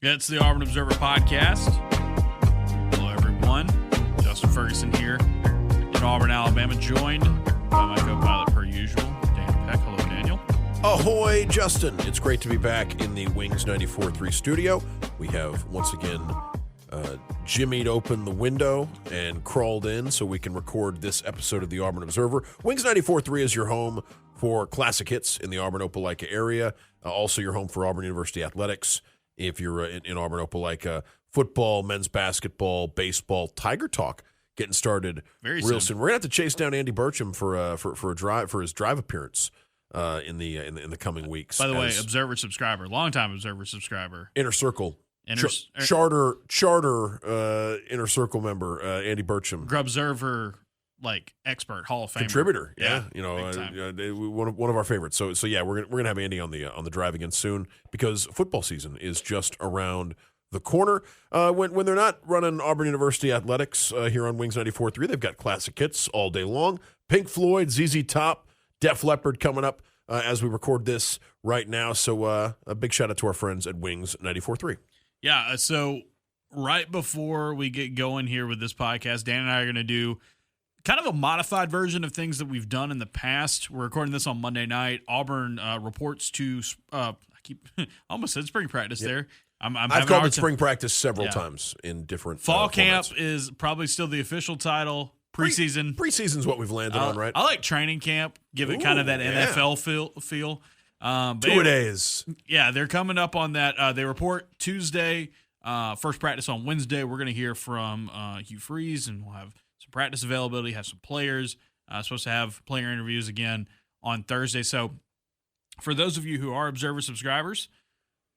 It's the Auburn Observer Podcast. Hello, everyone. Justin Ferguson here in Auburn, Alabama, joined by my co-pilot per usual, Dan Peck. Hello, Daniel. Ahoy, Justin. It's great to be back in the Wings 94.3 studio. We have, once again, jimmied open the window and crawled in so we can record this episode of the Auburn Observer. Wings 94.3 is your home for classic hits in the Auburn-Opelika area. Also your home for Auburn University athletics. If you're in Auburn-Opelika, football, men's basketball, baseball, Tiger Talk getting started real soon. We're gonna have to chase down Andy Burcham for his drive appearance in the coming weeks. By the way, Observer subscriber, longtime Observer subscriber, Inner Circle, charter Inner Circle member Andy Burcham, Grubserver expert, Hall of Famer, contributor. Yeah, one of our favorites. So yeah, we're gonna have Andy on the drive again soon because football season is just around the corner. When they're not running Auburn University athletics here on Wings 94.3, they've got classic hits all day long. Pink Floyd, ZZ Top, Def Leppard coming up as we record this right now. So a big shout out to our friends at Wings 94.3. Yeah. So right before we get going here with this podcast, Dan and I are going to do kind of a modified version of things that we've done in the past. We're recording this on Monday night. Auburn reports to I almost said spring practice there. I've called it spring practice several times in different fall camp formats. is probably still the official title. Preseason. Preseason's what we've landed on, right? I like training camp. Give it kind of that NFL feel. Two-a-days. Yeah, they're coming up on that. They report Tuesday. First practice on Wednesday. We're going to hear from Hugh Freeze, and we'll have some practice availability, have some players. Supposed to have player interviews again on Thursday. So for those of you who are Observer subscribers,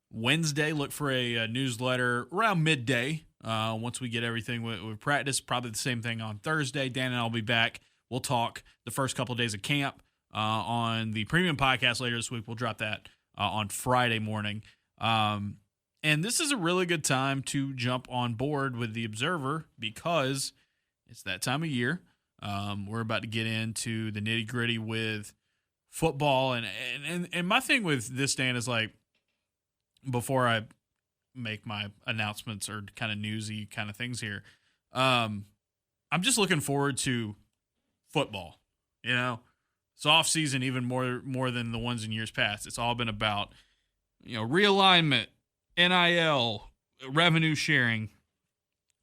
Wednesday, look for a newsletter around midday. Once we get everything with practice, probably the same thing on Thursday. Dan and I will be back. We'll talk the first couple of days of camp on the premium podcast later this week. We'll drop that on Friday morning. And this is a really good time to jump on board with the Observer because it's that time of year. We're about to get into the nitty gritty with football. And my thing with this, Dan, is before I make my announcements or kind of newsy kind of things here, I'm just looking forward to football. It's off season even more than the ones in years past. It's all been about realignment, NIL, revenue sharing,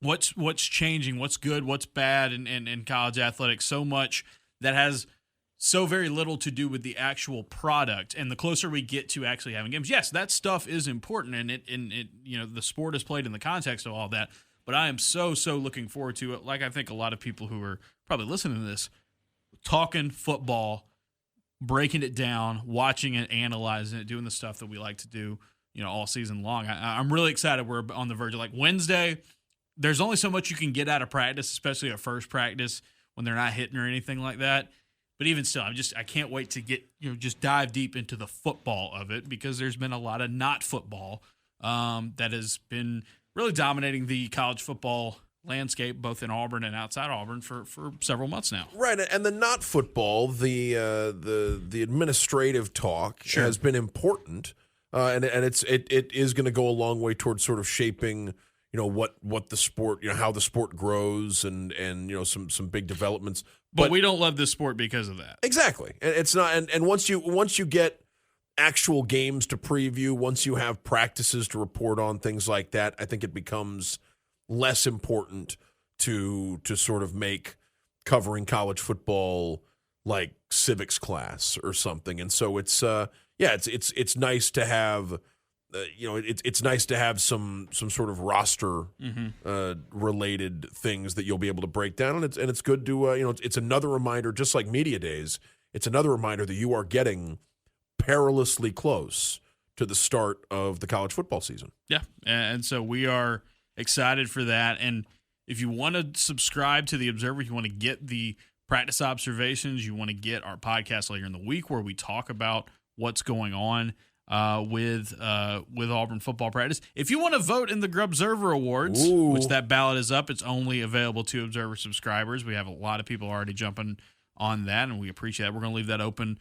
what's changing, what's good, what's bad in college athletics. So much that has so very little to do with the actual product. And the closer we get to actually having games, yes, that stuff is important, and it the sport is played in the context of all that. But I am so looking forward to it. Like I think a lot of people who are probably listening to this, talking football, breaking it down, watching it, analyzing it, doing the stuff that we like to do, all season long. I'm really excited. We're on the verge of Wednesday. There's only so much you can get out of practice, especially at first practice when they're not hitting or anything like that. But even still, I can't wait to get, just dive deep into the football of it because there's been a lot of not football that has been really dominating the college football landscape, both in Auburn and outside Auburn for several months now. Right, and the not football, the administrative talk has been important, and it is going to go a long way towards sort of shaping what the sport, how the sport grows and some big developments. But we don't love this sport because of that. Exactly. And it's not and once you get actual games to preview, once you have practices to report on, things like that, I think it becomes less important to sort of make covering college football like civics class or something. And so it's it's nice to have it's nice to have some sort of roster related things that you'll be able to break down, and it's good to it's another reminder, just like media days. It's another reminder that you are getting perilously close to the start of the college football season. Yeah, and so we are excited for that. And if you want to subscribe to the Observer, you want to get the practice observations, you want to get our podcast later in the week where we talk about what's going on with Auburn football practice. If you want to vote in the Grubserver Awards, which that ballot is up, it's only available to Observer subscribers. We have a lot of people already jumping on that, and we appreciate that. We're going to leave that open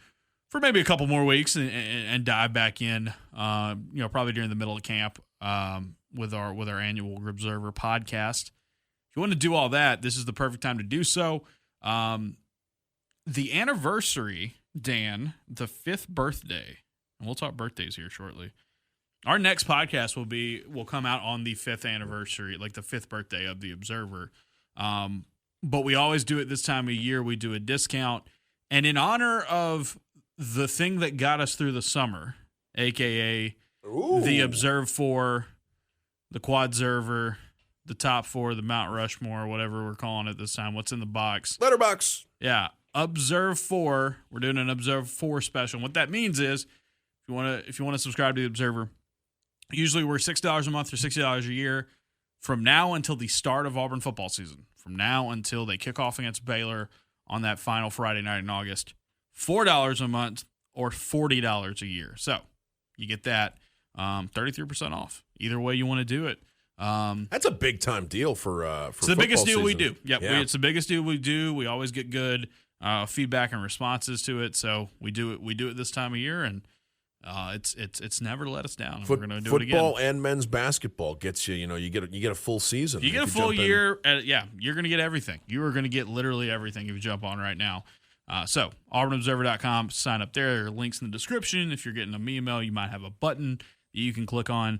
for maybe a couple more weeks and dive back in, probably during the middle of camp with our annual Observer podcast. If you want to do all that, this is the perfect time to do so. The anniversary, Dan, the 5th birthday, and we'll talk birthdays here shortly. Our next podcast will come out on the 5th anniversary, like the 5th birthday of the Observer. But we always do it this time of year. We do a discount. And in honor of the thing that got us through the summer, a.k.a. the Observe 4, the Quadserver, the Top 4, the Mount Rushmore, whatever we're calling it this time. What's in the box? Letterbox. Yeah. Observe 4. We're doing an Observe 4 special. And what that means is if you want to subscribe to the Observer, usually we're $6 a month or $60 a year from now until the start of Auburn football season. From now until they kick off against Baylor on that final Friday night in August. $4 a month or $40 a year. So you get that 33% off. Either way you want to do it. That's a big time deal for it's the biggest deal season. we do. Yep, yeah. It's the biggest deal we do. We always get good feedback and responses to it. So we do it this time of year, and it's never let us down. We're going to do it again. Football and men's basketball gets you. You get a full season. You get a full year. You're going to get everything. You are going to get literally everything if you jump on right now. So auburnobserver.com, sign up there. There are links in the description. If you're getting an email, you might have a button that you can click on.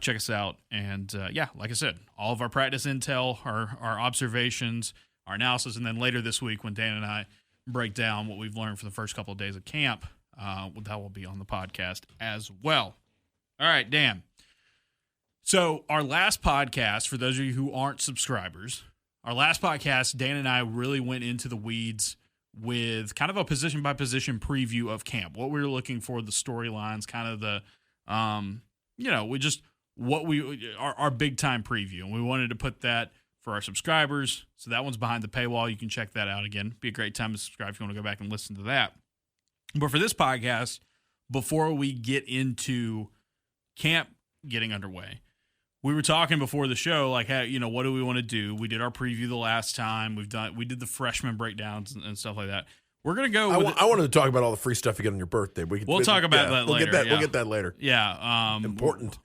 Check us out. And, like I said, all of our practice intel, our observations, our analysis, and then later this week when Dan and I break down what we've learned for the first couple of days of camp, that will be on the podcast as well. All right, Dan. So our last podcast, for those of you who aren't subscribers, our last podcast, Dan and I really went into the weeds with kind of a position-by-position preview of camp, what we were looking for, the storylines, kind of the, our big-time preview. And we wanted to put that for our subscribers. So that one's behind the paywall. You can check that out again. Be a great time to subscribe if you want to go back and listen to that. But for this podcast, before we get into camp getting underway, we were talking before the show, like, hey, what do we want to do? We did our preview the last time. We did the freshman breakdowns and stuff like that. We're gonna go. I wanted to talk about all the free stuff you get on your birthday. We'll talk about that later. We'll get that later. Yeah. Important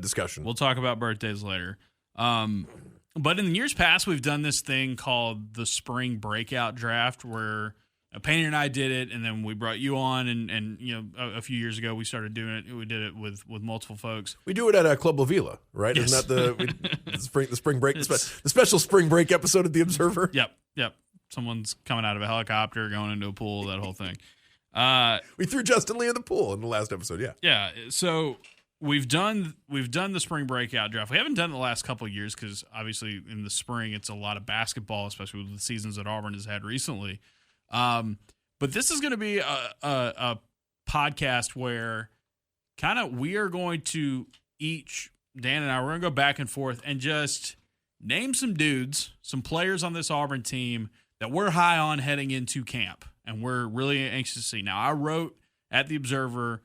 discussion. We'll talk about birthdays later. But in years past, we've done this thing called the spring breakout draft, where Payne and I did it, and then we brought you on, and a few years ago we started doing it. We did it with multiple folks. We do it at Club La Vila, right? Yes. Isn't that the spring break, the special spring break episode of The Observer? Yep. Someone's coming out of a helicopter, going into a pool, that whole thing. We threw Justin Lee in the pool in the last episode, yeah. Yeah, so we've done the spring breakout draft. We haven't done it the last couple of years because obviously in the spring it's a lot of basketball, especially with the seasons that Auburn has had recently. But this is going to be a podcast where kind of we are going to Dan and I, we're going to go back and forth and just name some dudes, some players on this Auburn team that we're high on heading into camp, and we're really anxious to see. Now, I wrote at The Observer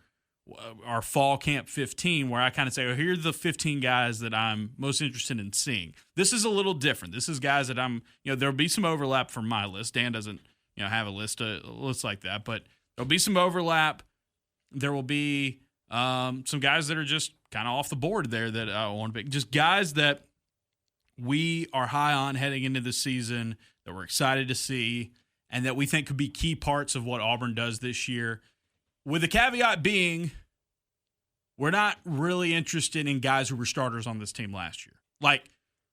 our fall camp 15, where I kind of say, oh, here's the 15 guys that I'm most interested in seeing. This is a little different. This is guys that there'll be some overlap from my list. Dan doesn't, have a list like that, but there'll be some overlap. There will be some guys that are just kind of off the board there that I want to pick. Just guys that we are high on heading into the season, that we're excited to see, and that we think could be key parts of what Auburn does this year. With the caveat being, we're not really interested in guys who were starters on this team last year. Like,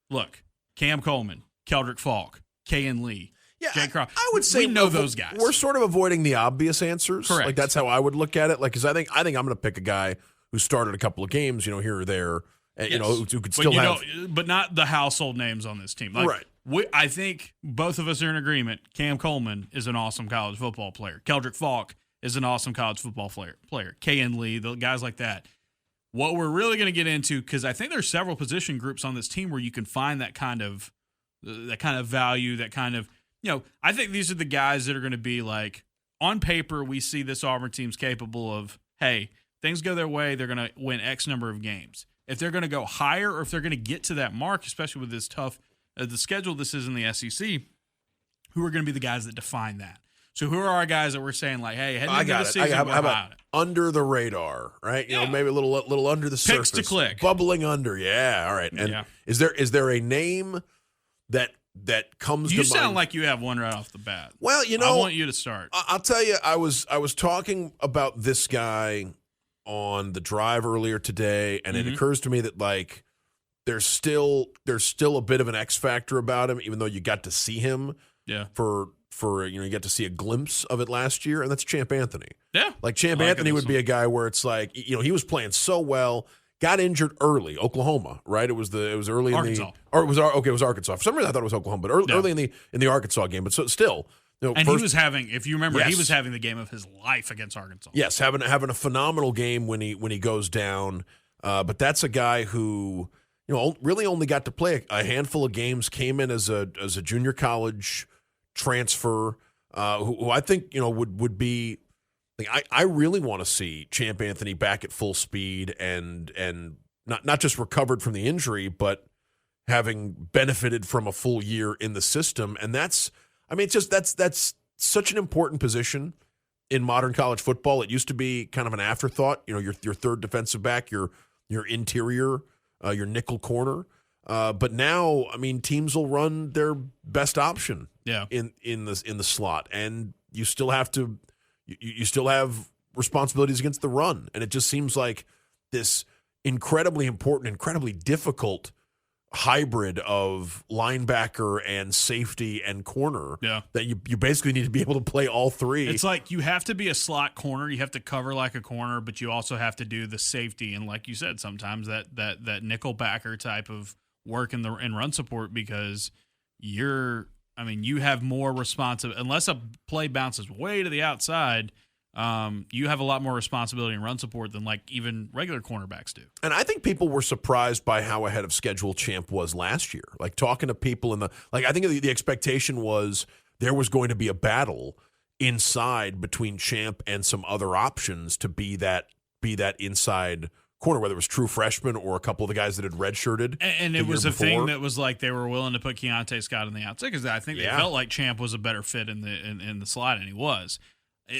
look, Cam Coleman, Keldrick Falk, Kayan Lee, Jay Crawford. I would say we know those guys. We're sort of avoiding the obvious answers. Correct. Like, that's how I would look at it. Like, because I think I'm going to pick a guy who started a couple of games, here or there, and, who could still but not the household names on this team. Like, right. I think both of us are in agreement. Cam Coleman is an awesome college football player. Keldrick Falk is an awesome college football player. Kayan Lee, the guys like that. What we're really going to get into, because I think there's several position groups on this team where you can find that kind of value, that kind of, I think these are the guys that are going to be like, on paper, we see this Auburn team's capable of, hey, things go their way, they're going to win X number of games. If they're going to go higher, or if they're going to get to that mark, especially with this tough the schedule this is in the SEC, who are going to be the guys that define that. So who are our guys that we're saying like, hey, heading into the season, how we're high about on it? under the radar, right? You know, maybe a little under the surface. Picks to click. Bubbling under. Yeah, all right. And is there a name that comes to mind? You sound like you have one right off the bat. Well, you know, I want you to start. I'll tell you, I was talking about this guy on the drive earlier today, and it occurs to me that like there's still a bit of an X factor about him, even though you got to see him. Yeah. For you get to see a glimpse of it last year, and that's Champ Anthony. Yeah. Like Champ Anthony would be a guy where it's like, you know, he was playing so well, got injured early, Oklahoma, right? It was early Arkansas. It was Arkansas. For some reason I thought it was Oklahoma, but early in the Arkansas game. But so still, you know, and he was having, if you remember, Yes. he was having the game of his life against Arkansas. Yes, having a phenomenal game when he goes down. But that's a guy who, you know, really only got to play a handful of games, came in as a junior college transfer, who I think, you know, would be. Like, I really want to see Champ Anthony back at full speed and not just recovered from the injury, but having benefited from a full year in the system. And that's such an important position in modern college football. It used to be kind of an afterthought. You know, your third defensive back, your interior, your nickel corner. But now, I mean, teams will run their best option in the slot, and you still have to. You still have responsibilities against the run, and it just seems like this incredibly important, incredibly difficult hybrid of linebacker and safety and corner that you basically need to be able to play all three. It's like you have to be a slot corner. You have to cover like a corner, but you also have to do the safety. And like you said, sometimes that nickel backer type of work in run support, because you have more responsive, unless a play bounces way to the outside. You have a lot more responsibility in run support than like even regular cornerbacks do. And I think people were surprised by how ahead of schedule Champ was last year. Like talking to people I think the expectation was there was going to be a battle inside between Champ and some other options to be that inside corner, whether it was true freshman or a couple of the guys that had redshirted. And it was a thing that was like they were willing to put Keontae Scott on the outside because I think they felt like Champ was a better fit in the slot, and he was.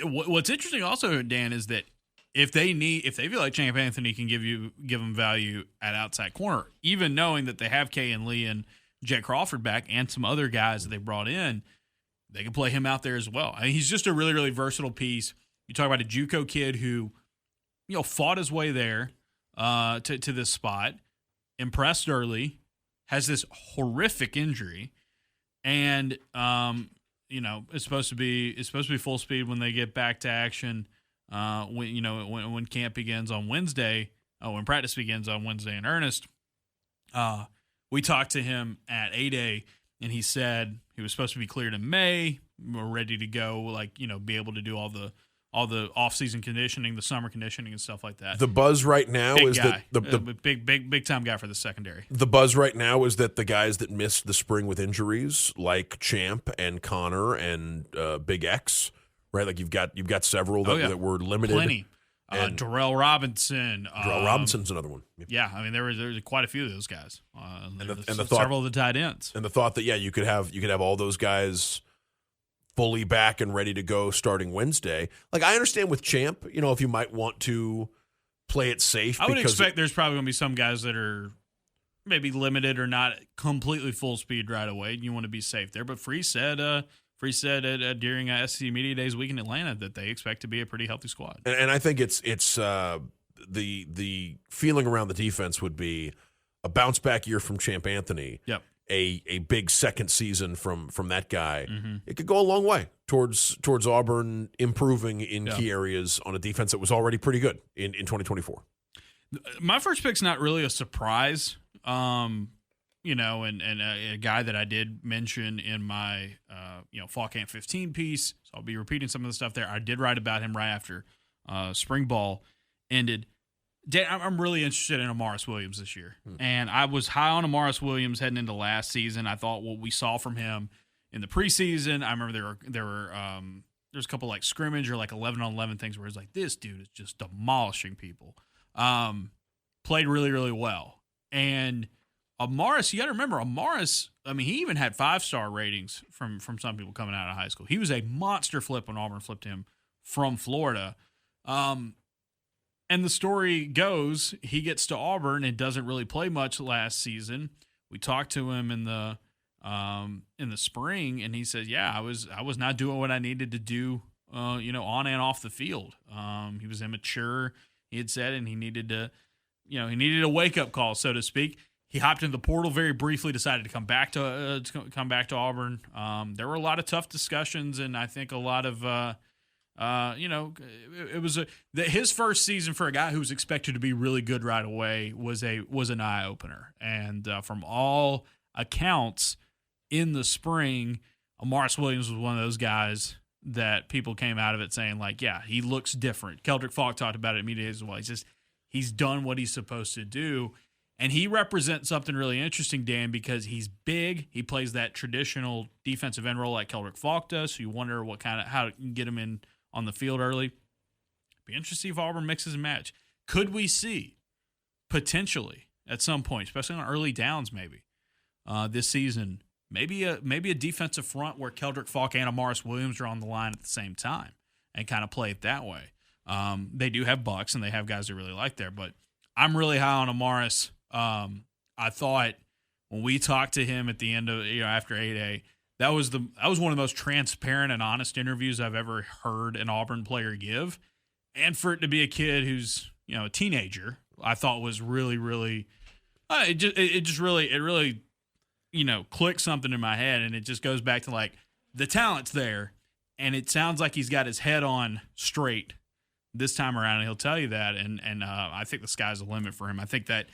What's interesting also, Dan, is that if they feel like Champ Anthony can give them value at outside corner, even knowing that they have Kay and Lee and Jet Crawford back and some other guys that they brought in, they can play him out there as well. I mean, he's just a really, really versatile piece. You talk about a JUCO kid who, you know, fought his way there to this spot, impressed early, has this horrific injury, and you know, it's supposed to be full speed when they get back to action. When camp begins on Wednesday, when practice begins on Wednesday in earnest. We talked to him at A-Day, and he said he was supposed to be cleared in May. We're ready to go, like, you know, be able to do all the off-season conditioning, the summer conditioning, and stuff like that. The buzz right now is guy. that the big time guy for the secondary. The buzz right now is that the guys that missed the spring with injuries, like Champ and Connor and Big X, right? Like you've got several that were limited. Plenty. Darrell Robinson. Darrell Robinson's another one. Yeah, I mean there was quite a few of those guys. And the thought, several of the tight ends. And the thought that you could have all those guys fully back and ready to go starting Wednesday. Like, I understand with Champ, you know, if you might want to play it safe. I would expect there's probably going to be some guys that are maybe limited or not completely full speed right away. You want to be safe there. But Free said during SEC Media Days week in Atlanta that they expect to be a pretty healthy squad. And I think it's the feeling around the defense would be a bounce back year from Champ Anthony. Yep. A big second season from that guy, It could go a long way towards Auburn improving in key areas on a defense that was already pretty good in 2024. My first pick's not really a surprise, you know, and a guy that I did mention in my Fall Camp 15 piece, so I'll be repeating some of the stuff there. I did write about him right after spring ball ended. Dan, I'm really interested in Amaris Williams this year. And I was high on Amaris Williams heading into last season. I thought what we saw from him in the preseason, I remember there's a couple like scrimmage or like 11-on-11 things where it's like, this dude is just demolishing people. Played really, really well. And Amaris, you got to remember, Amaris, I mean, he even had 5-star ratings from some people coming out of high school. He was a monster flip when Auburn flipped him from Florida. And the story goes, he gets to Auburn and doesn't really play much last season. We talked to him in the spring, and he said, "Yeah, I was not doing what I needed to do, on and off the field. He was immature," he had said, and he needed a wake up call, so to speak. He hopped into the portal very briefly, decided to come back to Auburn. There were a lot of tough discussions, and I think a lot of it was his first season for a guy who was expected to be really good right away was an eye opener, and from all accounts in the spring, Amaris Williams was one of those guys that people came out of it saying, like, yeah, he looks different. Keldrick Falk talked about it immediately as well. He's done what he's supposed to do. And he represents something really interesting, Dan, because he's big. He plays that traditional defensive end role like Keldrick Falk does. So you wonder how you can get him in on the field early. Be interesting to see if Auburn mixes and match. Could we see potentially at some point, especially on early downs, maybe this season, maybe a defensive front where Keldrick Falk and Amaris Williams are on the line at the same time and kind of play it that way. They do have bucks and they have guys they really like there, but I'm really high on Amaris. I thought when we talked to him at the end of after 8A, that was one of the most transparent and honest interviews I've ever heard an Auburn player give, and for it to be a kid who's a teenager, I thought was really, really it really clicked something in my head, and it just goes back to like the talent's there, and it sounds like he's got his head on straight this time around, and he'll tell you that, and I think the sky's the limit for him. I think that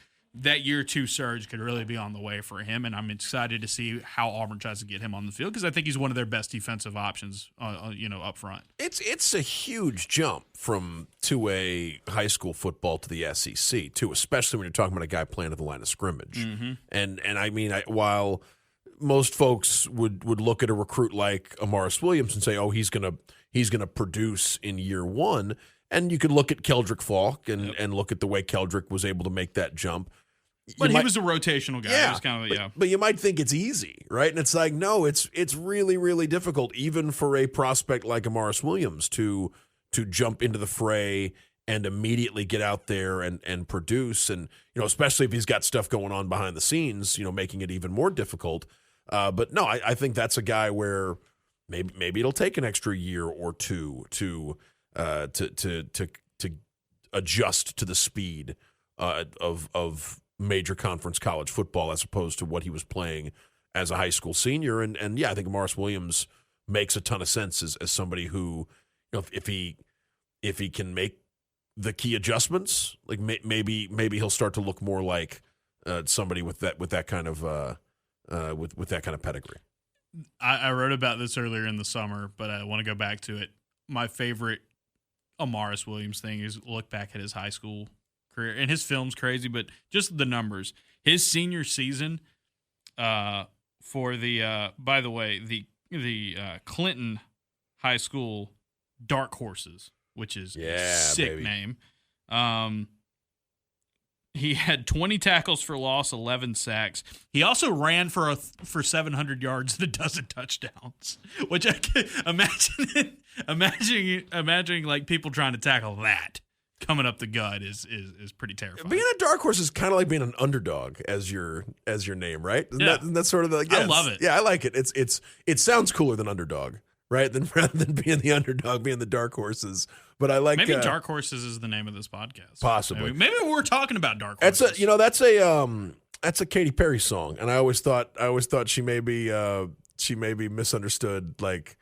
year 2 surge could really be on the way for him, and I'm excited to see how Auburn tries to get him on the field because I think he's one of their best defensive options, up front. It's a huge jump from 2A high school football to the SEC too, especially when you're talking about a guy playing at the line of scrimmage. Mm-hmm. And I mean, while most folks would look at a recruit like Amaris Williams and say, oh, he's gonna produce in year 1. And you could look at Keldrick Falk and look at the way Keldrick was able to make that jump. But he was a rotational guy. Yeah, it was kind of, but you might think it's easy, right? And it's like, no, it's really, really difficult, even for a prospect like Amaris Williams to jump into the fray and immediately get out there and produce. And, especially if he's got stuff going on behind the scenes, making it even more difficult. But no, I think that's a guy where maybe it'll take an extra year or 2 to adjust to the speed of major conference college football as opposed to what he was playing as a high school senior. And yeah, I think Amaris Williams makes a ton of sense as somebody who, if he can make the key adjustments, like maybe he'll start to look more like somebody with that kind of with that kind of pedigree. I wrote about this earlier in the summer, but I want to go back to it. My favorite Amaris Williams thing is look back at his high school career, and his film's crazy, but just the numbers. His senior season, for the by the way, the Clinton High School Dark Horses, which is a sick baby. Name. He had 20 tackles for loss, 11 sacks. He also ran for 700 yards and a dozen touchdowns, which I can imagining like people trying to tackle that coming up the gut is pretty terrifying. Being a dark horse is kind of like being an underdog as your name, right? That's sort of the. I love it. Yeah, I like it. It sounds cooler than underdog, right? Rather than being the underdog, being the dark horses. But I like maybe Dark Horses is the name of this podcast. Possibly. Maybe we're talking about Dark Horses. That's a Katy Perry song, and I always thought she may be misunderstood, like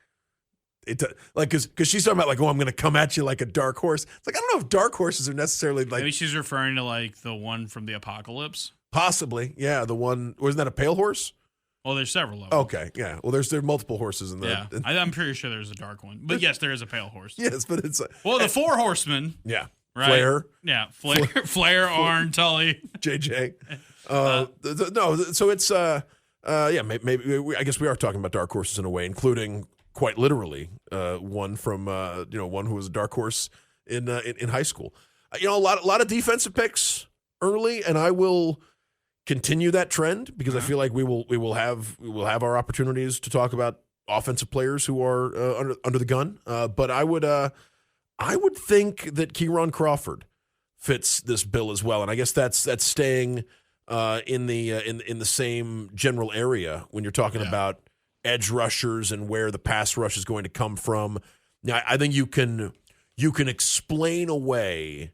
it, like because she's talking about like, oh, I'm going to come at you like a dark horse. It's like I don't know if dark horses are necessarily like. Maybe she's referring to like the one from the apocalypse. Possibly, yeah. The one wasn't that a pale horse? Well, there's several of them. Okay, yeah. Well, there are multiple horses in there. Yeah, I'm pretty sure there's a dark one. But yes, there is a pale horse. Yes, but it's the 4 horsemen. Yeah, right? Flair. Yeah, Flair, Arn, Tully, JJ. No, so it's maybe I guess we are talking about dark horses in a way, including quite literally one from one who was a dark horse in high school. A lot of defensive picks early, and I will. continue that trend because I feel like we will have our opportunities to talk about offensive players who are under the gun. But I would think that Keyron Crawford fits this bill as well, and I guess that's staying in the same general area when you're talking about edge rushers and where the pass rush is going to come from. Now, I think you can explain away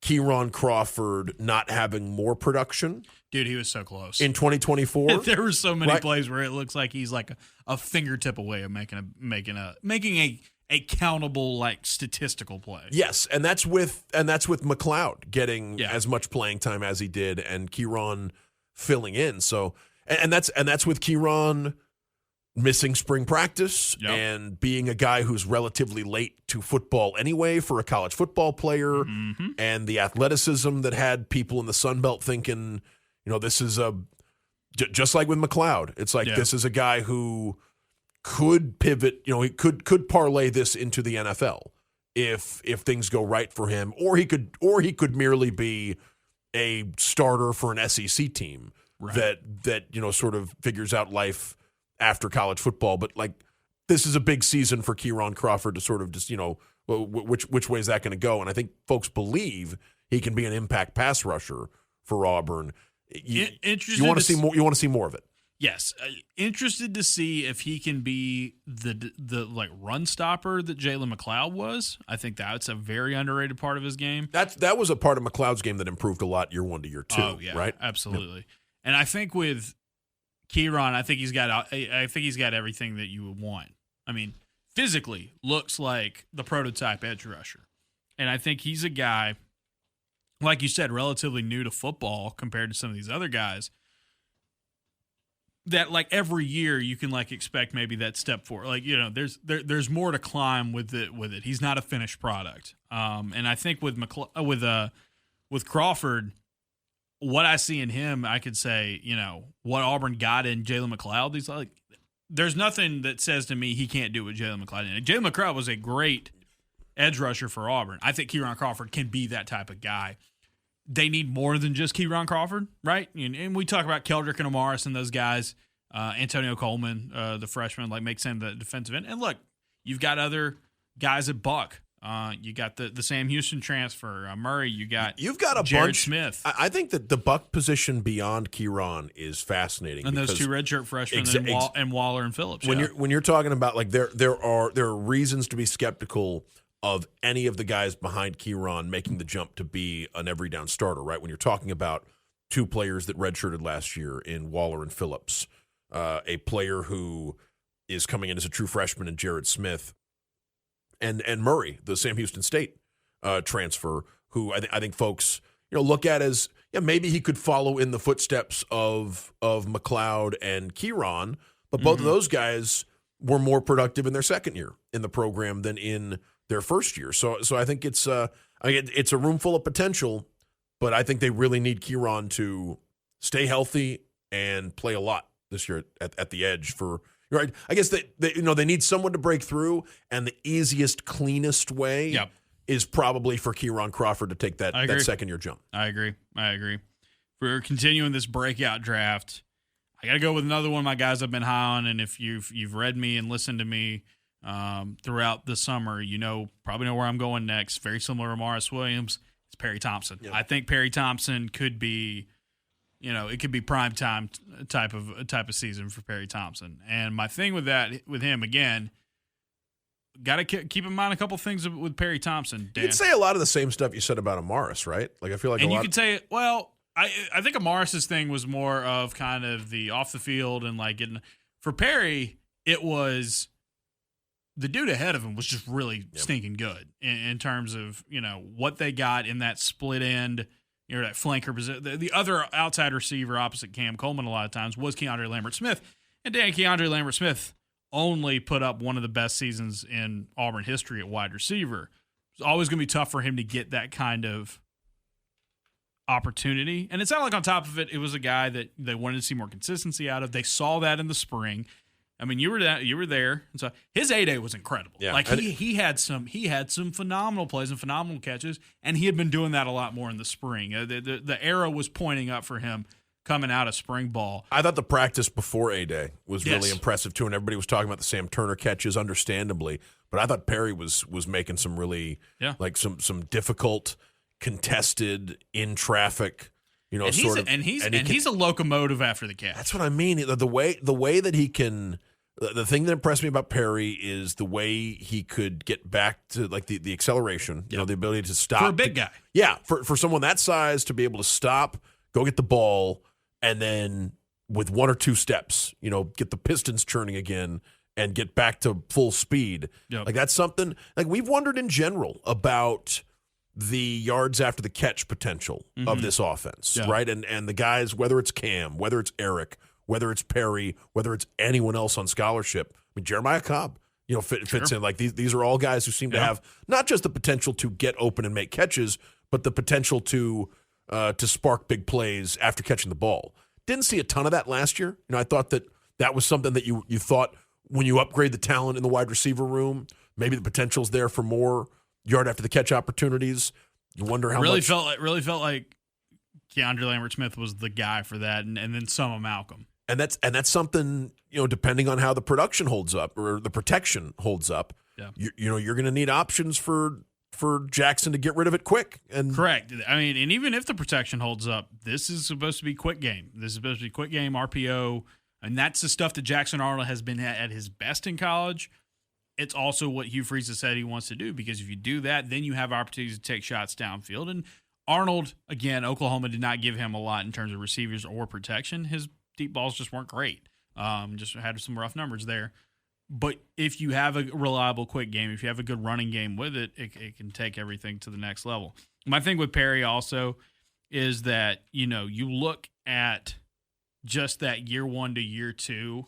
Keyron Crawford not having more production. Dude, he was so close in 2024. There were so many plays where it looks like he's like a fingertip away of making a countable, like, statistical play. Yes, and that's with McLeod getting as much playing time as he did, and Keyron filling in. So, and that's with Keyron missing spring practice and being a guy who's relatively late to football anyway for a college football player, and the athleticism that had people in the Sun Belt thinking, this is just like with McLeod. It's like this is a guy who could pivot, he could parlay this into the NFL if things go right for him, or he could merely be a starter for an SEC team that sort of figures out life after college football. But like, this is a big season for Keyron Crawford to sort of just which way is that going to go? And I think folks believe he can be an impact pass rusher for Auburn. You want to see more. You want to see more of it. Yes, interested to see if he can be the like run stopper that Jalen McLeod was. I think that's a very underrated part of his game. That was a part of McLeod's game that improved a lot year 1 to year 2. Oh, yeah, right? Absolutely. Yeah. And I think with Keyron, I think he's got everything that you would want. I mean, physically looks like the prototype edge rusher, and I think he's a guy, like you said, relatively new to football compared to some of these other guys, that like every year you can like expect maybe that step forward. Like, there's more to climb with it. He's not a finished product. And I think with Crawford, what I see in him, I could say, what Auburn got in Jalen McLeod, he's like, there's nothing that says to me he can't do what Jalen McLeod did. Jalen McLeod was a great edge rusher for Auburn. I think Keyron Crawford can be that type of guy. They need more than just Keyron Crawford, right? And we talk about Keldrick and Amaris and those guys, Antonio Coleman, the freshman, like makes him the defensive end. And look, you've got other guys at Buck. You got the Sam Houston transfer, Murray. You've got a Jared bunch. Smith. I think that the Buck position beyond Keyron is fascinating. And those two redshirt freshmen and Waller and Phillips. When you're talking about like there are reasons to be skeptical of any of the guys behind Keyron making the jump to be an every down starter, right? When you're talking about two players that redshirted last year in Waller and Phillips, a player who is coming in as a true freshman in Jared Smith, and Murray, the Sam Houston State transfer, who I think folks look at as maybe he could follow in the footsteps of McLeod and Keyron, but both of those guys were more productive in their second year in the program than in their first year. So I think it's a room full of potential, but I think they really need Keyron to stay healthy and play a lot this year at the edge for. Right, I guess they need someone to break through, and the easiest, cleanest way is probably for Keyron Crawford to take that second year jump. I agree. We're continuing this breakout draft. I got to go with another one of my guys I've been high on, and if you've read me and listened to me throughout the summer, probably know where I'm going next. Very similar to Amaris Williams. It's Perry Thompson. Yep. I think Perry Thompson could be. It could be prime time type of season for Perry Thompson. And my thing with him, again, got to keep in mind a couple things with Perry Thompson, Dan. You could say a lot of the same stuff you said about Amaris, right? Like, I feel like you could say, well, I think Amaris's thing was more of kind of the off the field and like getting – for Perry, it was the dude ahead of him was just really stinking good in terms of, what they got in that split end – that flanker position. The other outside receiver opposite Cam Coleman a lot of times was Keandre Lambert-Smith. And Keandre Lambert-Smith only put up one of the best seasons in Auburn history at wide receiver. It's always going to be tough for him to get that kind of opportunity. And it sounded like on top of it, it was a guy that they wanted to see more consistency out of. They saw that in the spring. I mean, you were there, and so his A-Day was incredible. Yeah. Like he had some phenomenal plays and phenomenal catches, and he had been doing that a lot more in the spring. The arrow was pointing up for him coming out of spring ball. I thought the practice before A-Day was Yes. really impressive, too, and everybody was talking about the Sam Turner catches, understandably. But I thought Perry was making some really, some difficult, contested, in traffic, and he's a locomotive after the catch. That's what I mean. The way that he can. The thing that impressed me about Perry is the way he could get back to like the acceleration, the ability to stop. For a big guy. Yeah, for someone that size to be able to stop, go get the ball, and then with one or two steps, get the pistons churning again and get back to full speed. Yep. Like that's something like we've wondered in general about the yards after the catch potential of this offense, right? And the guys, whether it's Cam, whether it's Eric, whether it's Perry, whether it's anyone else on scholarship. I mean, Jeremiah Cobb, fits in. Like these are all guys who seem to have not just the potential to get open and make catches, but the potential to spark big plays after catching the ball. Didn't see a ton of that last year. I thought that was something that you thought when you upgrade the talent in the wide receiver room, maybe the potential's there for more yard after the catch opportunities. You wonder how much. Really felt like Keandre Lambert-Smith was the guy for that, and then some of Malcolm. And that's something, depending on how the production holds up or the protection holds up, you're going to need options for Jackson to get rid of it quick. And correct. I mean, and even if the protection holds up, this is supposed to be quick game. This is supposed to be quick game, RPO, and that's the stuff that Jackson Arnold has been at his best in college. It's also what Hugh Freeze has said he wants to do, because if you do that, then you have opportunities to take shots downfield. And Arnold, again, Oklahoma did not give him a lot in terms of receivers or protection. His deep balls just weren't great. Just had some rough numbers there. But if you have a reliable quick game, if you have a good running game with it, it can take everything to the next level. My thing with Perry also is that, you look at just that year one to year two,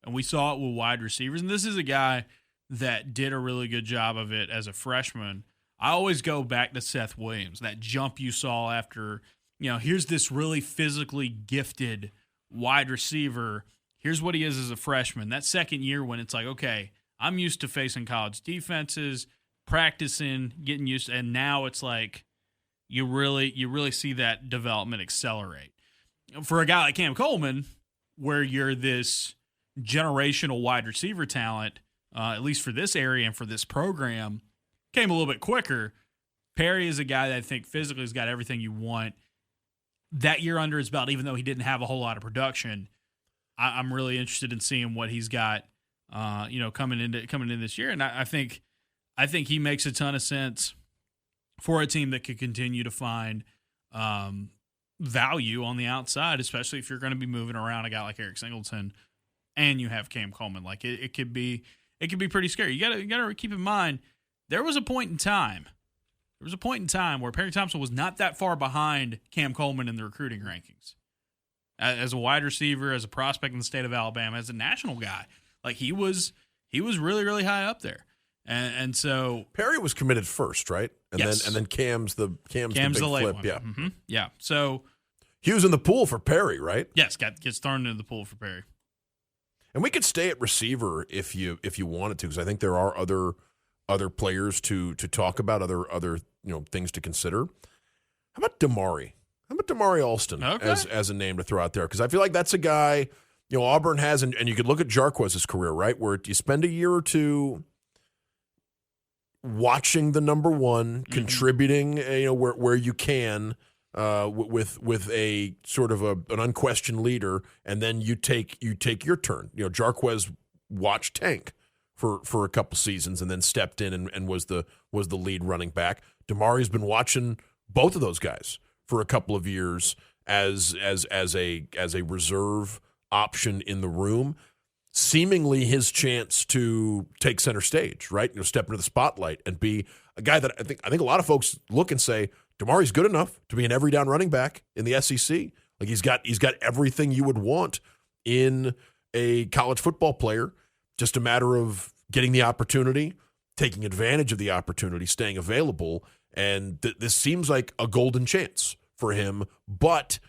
and we saw it with wide receivers, and this is a guy that did a really good job of it as a freshman. I always go back to Seth Williams, that jump you saw after, here's this really physically gifted wide receiver. Here's what he is as a freshman. That second year when it's like, okay, I'm used to facing college defenses, practicing, getting used to, and now it's like you really see that development accelerate. For a guy like Cam Coleman, where you're this generational wide receiver talent, at least for this area and for this program, came a little bit quicker. Perry is a guy that I think physically has got everything you want. That year under his belt, even though he didn't have a whole lot of production, I'm really interested in seeing what he's got, coming in this year. And I think he makes a ton of sense for a team that could continue to find value on the outside, especially if you're going to be moving around a guy like Eric Singleton and you have Cam Coleman. Like it could be pretty scary. You gotta keep in mind there was a point in time where Perry Thompson was not that far behind Cam Coleman in the recruiting rankings. As a wide receiver, as a prospect in the state of Alabama, as a national guy, like he was really, really high up there. And so Perry was committed first, right? And yes. then Cam's the big the late flip, one. yeah. Mm-hmm. Yeah. So he was in the pool for Perry, right? Yes, gets thrown into the pool for Perry. And we could stay at receiver if you wanted to, because I think there are other players to talk about, other things to consider. How about Damari? How about Damari Alston as a name to throw out there? Because I feel like that's a guy, Auburn has, and you could look at Jarquez's career, right, where you spend a year or two watching the number one, contributing, where you can, with a sort of an unquestioned leader, and then you take your turn. Jarquez watched tank for a couple seasons and then stepped in and was the lead running back. Damari's been watching both of those guys for a couple of years as a reserve option in the room. Seemingly his chance to take center stage, right? Step into the spotlight and be a guy that I think a lot of folks look and say, Damari's good enough to be an every down running back in the SEC. Like he's got everything you would want in a college football player. Just a matter of getting the opportunity, taking advantage of the opportunity, staying available, and this seems like a golden chance for him. But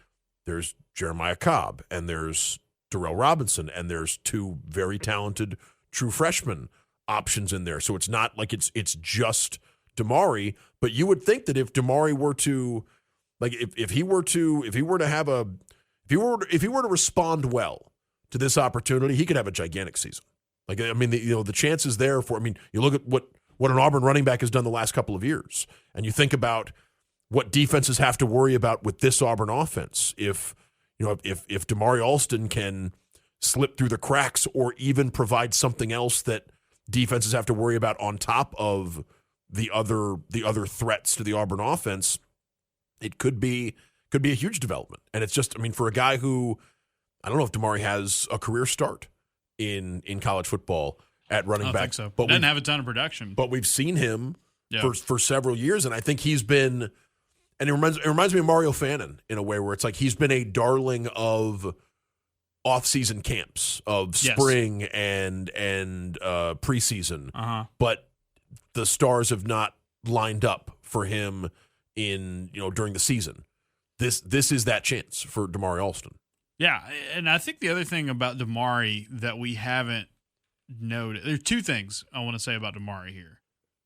there's Jeremiah Cobb, and there's Darrell Robinson, and there's two very talented true freshman options in there. So it's not like it's just Damari, but you would think that if Damari were to, like, if he were to have a If he were to respond well to this opportunity, he could have a gigantic season. Like, I mean, the chances there for. I mean, you look at what an Auburn running back has done the last couple of years, and you think about what defenses have to worry about with this Auburn offense. If Damari Alston can slip through the cracks, or even provide something else that defenses have to worry about on top of the other threats to the Auburn offense, it could be a huge development. And it's just, I mean, for a guy who, I don't know if Damari has a career start in college football at running back. I think so. But doesn't have a ton of production. But we've seen him for several years, and I think he's been, and it reminds me of Mario Fannin in a way where it's like he's been a darling of off-season camps, of spring and preseason. But the stars have not lined up for him during the season. This is that chance for Damari Alston. Yeah, and I think the other thing about Damari that we haven't noted, there are two things I want to say about Damari here.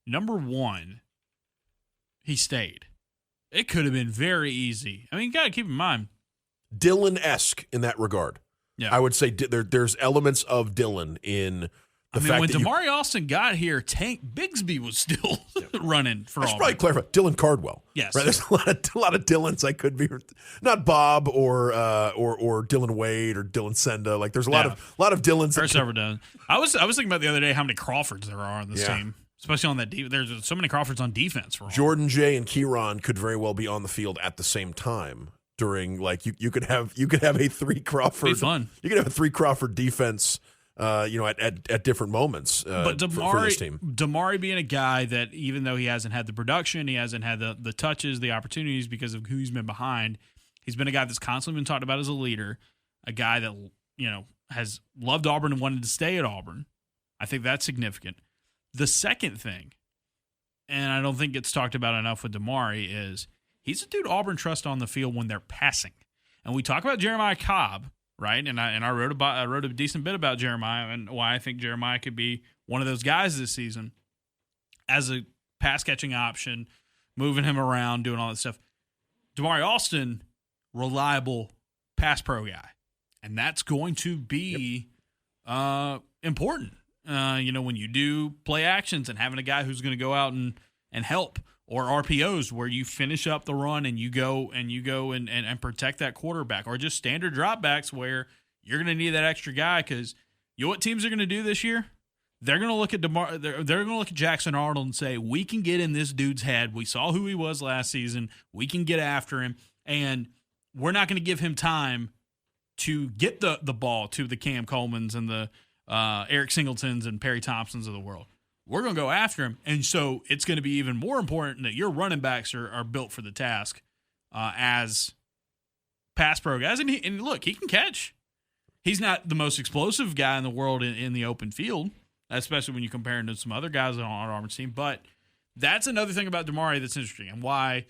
Number one, he stayed. It could have been very easy. I mean, you got to keep in mind. Dylan-esque in that regard. Yeah. I would say there's elements of Dylan in the fact when that Damari Alston got here, Tank Bigsby was still running for all. I should probably clarify. Dylan Cardwell. Yes. Right? There's a lot of Dylans. I could be not Bob or Dylan Wade or Dylan Senda. Like there's a lot of Dylans. First ever done. I was thinking about the other day how many Crawfords there are on this team, especially on that defense. There's so many Crawfords on defense. For Jourdin, Jay, and Keyron could very well be on the field at the same time. During you could have a three Crawford. Be fun. You could have a three Crawford defense. At different moments. But for this team. Damari being a guy that even though he hasn't had the production, he hasn't had the touches, the opportunities because of who he's been behind. He's been a guy that's constantly been talked about as a leader, a guy that has loved Auburn and wanted to stay at Auburn. I think that's significant. The second thing, and I don't think it's talked about enough with Damari, is he's a dude Auburn trusts on the field when they're passing. And we talk about Jeremiah Cobb, right? And I wrote a decent bit about Jeremiah and why I think Jeremiah could be one of those guys this season as a pass catching option, moving him around, doing all that stuff. Damari Alston, reliable pass pro guy, and that's going to be important. When you do play actions and having a guy who's going to go out and help, or RPOs where you finish up the run and you go and protect that quarterback, or just standard dropbacks where you're going to need that extra guy because you know what teams are going to do this year? They're going to look at they're going to look at Jackson Arnold and say, we can get in this dude's head. We saw who he was last season. We can get after him, and we're not going to give him time to get the ball to the Cam Colemans and the Eric Singletons and Perry Thompsons of the world. We're going to go after him. And so it's going to be even more important that your running backs are built for the task as pass pro guys. And look, he can catch. He's not the most explosive guy in the world in the open field, especially when you compare him to some other guys on Auburn's team. But that's another thing about Damari that's interesting and why,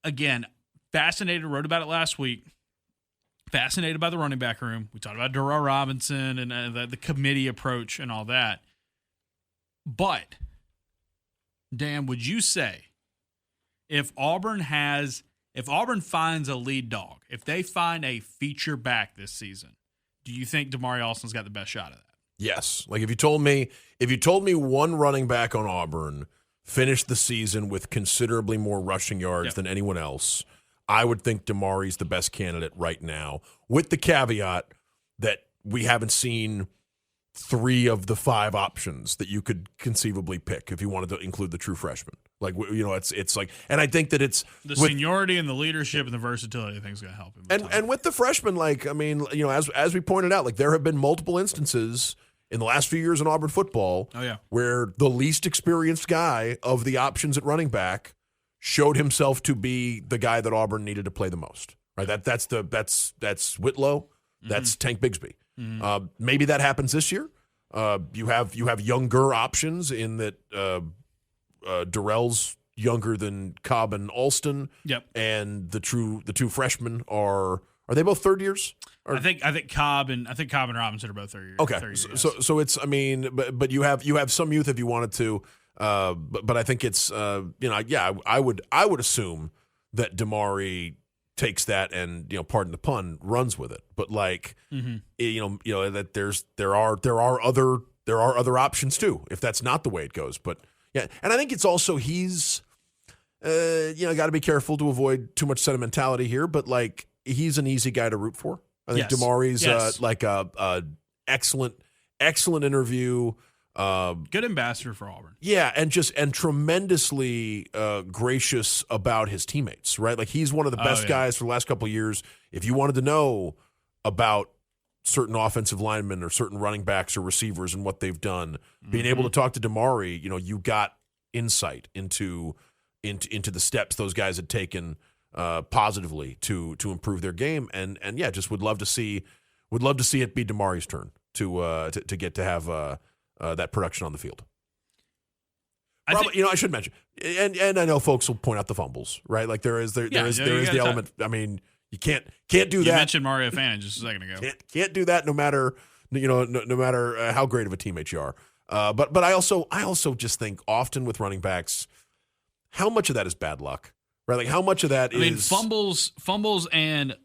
again, fascinated, wrote about it last week. Fascinated by the running back room. We talked about Darrell Robinson and the committee approach and all that. But, Dan, would you say if Auburn finds a lead dog, if they find a feature back this season, do you think Damari Alston's got the best shot at that? Yes. Like if you told me one running back on Auburn finished the season with considerably more rushing yards than anyone else, I would think Damari's the best candidate right now, with the caveat that we haven't seen 3 of the 5 options that you could conceivably pick if you wanted to include the true freshman. Like, it's like, and I think that it's the seniority and the leadership and the versatility I think is going to help him. And with the freshmen, like, I mean, as we pointed out, like there have been multiple instances in the last few years in Auburn football where the least experienced guy of the options at running back showed himself to be the guy that Auburn needed to play the most. Right? That's Whitlow. That's Tank Bigsby. Mm-hmm. Maybe that happens this year. You have younger options in that Darrell's younger than Cobb and Alston. Yep. And the two freshmen are they both third years? I think Cobb and Robinson are both third years. Okay. So it's, I mean, but you have some youth if you wanted to. But I think it's I would assume that Damari takes that and, pardon the pun, runs with it. But like, that there are other options too, if that's not the way it goes. But yeah, and I think it's also he's, got to be careful to avoid too much sentimentality here. But like, he's an easy guy to root for. I think Damari's like a excellent interview. Good ambassador for Auburn. Yeah, and tremendously gracious about his teammates, right? Like he's one of the best guys for the last couple of years. If you wanted to know about certain offensive linemen or certain running backs or receivers and what they've done, being able to talk to Damari, you got insight into the steps those guys had taken positively to improve their game, and yeah, just would love to see it be Damari's turn to get to have that production on the field. I should mention, and I know folks will point out the fumbles, right? Like there is the element. I mean, you can't do that. You mentioned Mario Fannin just a second ago. Can't do that, no matter no matter how great of a teammate you are. But I also just think often with running backs, how much of that is bad luck, right? Like how much of that is fumbles and.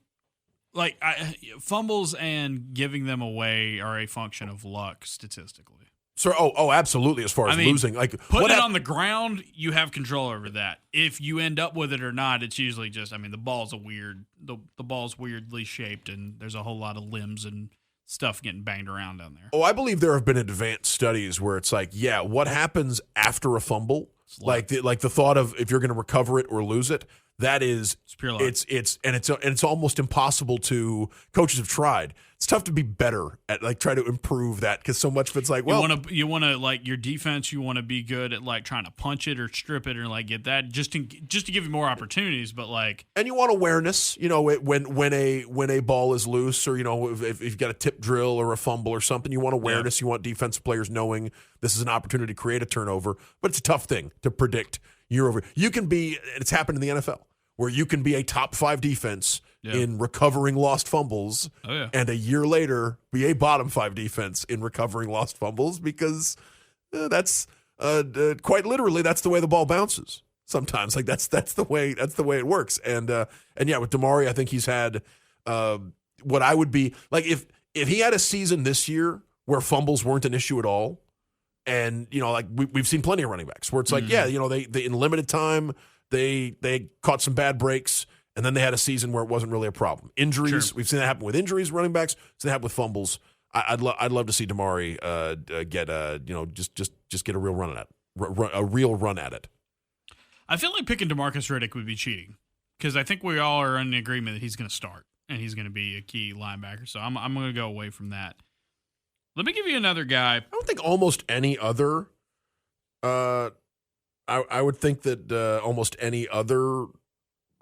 Fumbles and giving them away are a function of luck statistically. So, absolutely. As far as losing, like putting it on the ground, you have control over that. If you end up with it or not, it's usually just. The ball's the ball's weirdly shaped, and there's a whole lot of limbs and stuff getting banged around down there. Oh, I believe there have been advanced studies where it's like, yeah, what happens after a fumble, like the thought of if you're going to recover it or lose it. That is, it's pure luck. It's almost impossible to. Coaches have tried. It's tough to be better at try to improve that because so much of it's like, well, you want to like your defense. You want to be good at like trying to punch it or strip it or like get that just to give you more opportunities. But like, and you want awareness. When a ball is loose or if you've got a tip drill or a fumble or something, you want awareness. Yeah. You want defensive players knowing this is an opportunity to create a turnover. But it's a tough thing to predict year over. You can be. It's happened in the NFL. Where you can be a top 5 defense in recovering lost fumbles, and a year later be a bottom 5 defense in recovering lost fumbles because that's quite literally that's the way the ball bounces. Sometimes that's the way it works. And yeah, with Damari, I think he's had what I would be like if he had a season this year where fumbles weren't an issue at all, and we've seen plenty of running backs where it's like they in limited time. They caught some bad breaks, and then they had a season where it wasn't really a problem. Injuries, We've seen that happen with injuries, running backs. We've seen that happen with fumbles. I'd love to see Damari get a real run at it. I feel like picking DeMarcus Riddick would be cheating because I think we all are in agreement that he's going to start and he's going to be a key linebacker. So I'm going to go away from that. Let me give you another guy. I don't think almost any other. I would think that almost any other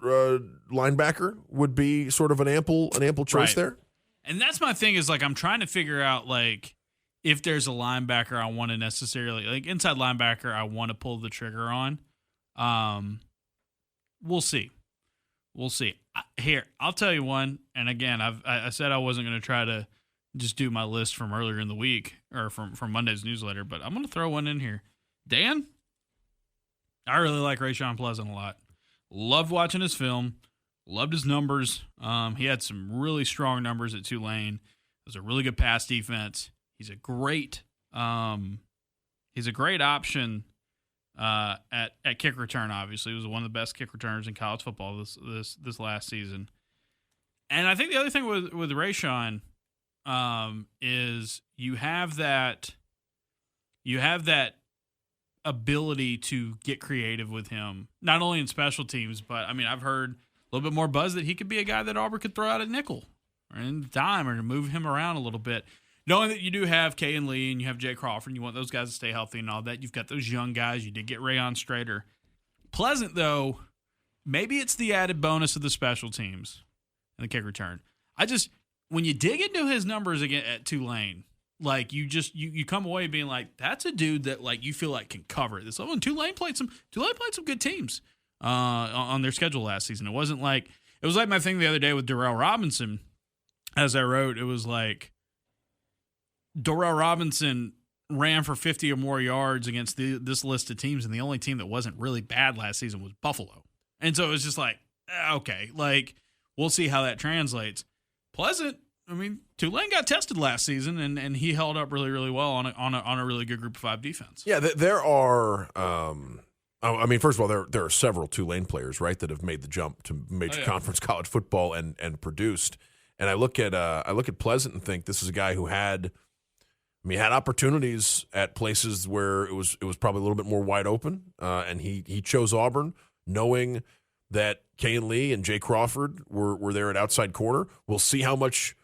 linebacker would be sort of an ample choice there. And that's my thing is like I'm trying to figure out like if there's a linebacker I want to necessarily like inside linebacker I want to pull the trigger on. We'll see. Here, I'll tell you one. And again, I said I wasn't going to try to just do my list from earlier in the week or from Monday's newsletter, but I'm going to throw one in here. Dan? I really like Rayshawn Pleasant a lot. Loved watching his film. Loved his numbers. He had some really strong numbers at Tulane. It was a really good pass defense. He's a great option at kick return. Obviously, he was one of the best kick returners in college football this last season. And I think the other thing with Rayshawn is you have that ability to get creative with him, not only in special teams, but I've heard a little bit more buzz that he could be a guy that Auburn could throw out at nickel or in dime or to move him around a little bit. Knowing that you do have Kay and Lee and you have Jay Crawford and you want those guys to stay healthy and all that, you've got those young guys. You did get Rayon Strader. Pleasant, though, maybe it's the added bonus of the special teams and the kick return. When you dig into his numbers again at Tulane, like you come away being like, that's a dude that like you feel like can cover this. And Tulane played some good teams on their schedule last season. It was like my thing the other day with Darrell Robinson. As I wrote, it was like Darrell Robinson ran for 50 or more yards against this list of teams, and the only team that wasn't really bad last season was Buffalo. And so it was just like, okay, like we'll see how that translates. Pleasant, I mean, Tulane got tested last season, and he held up really, really well on a really good Group of 5 defense. Yeah, there are. I mean, first of all, there are several Tulane players, right, that have made the jump to major conference college football and produced. And I look at Pleasant and think this is a guy who had opportunities at places where it was probably a little bit more wide open, and he chose Auburn, knowing that Kane Lee and Jay Crawford were there at outside corner. We'll see how much,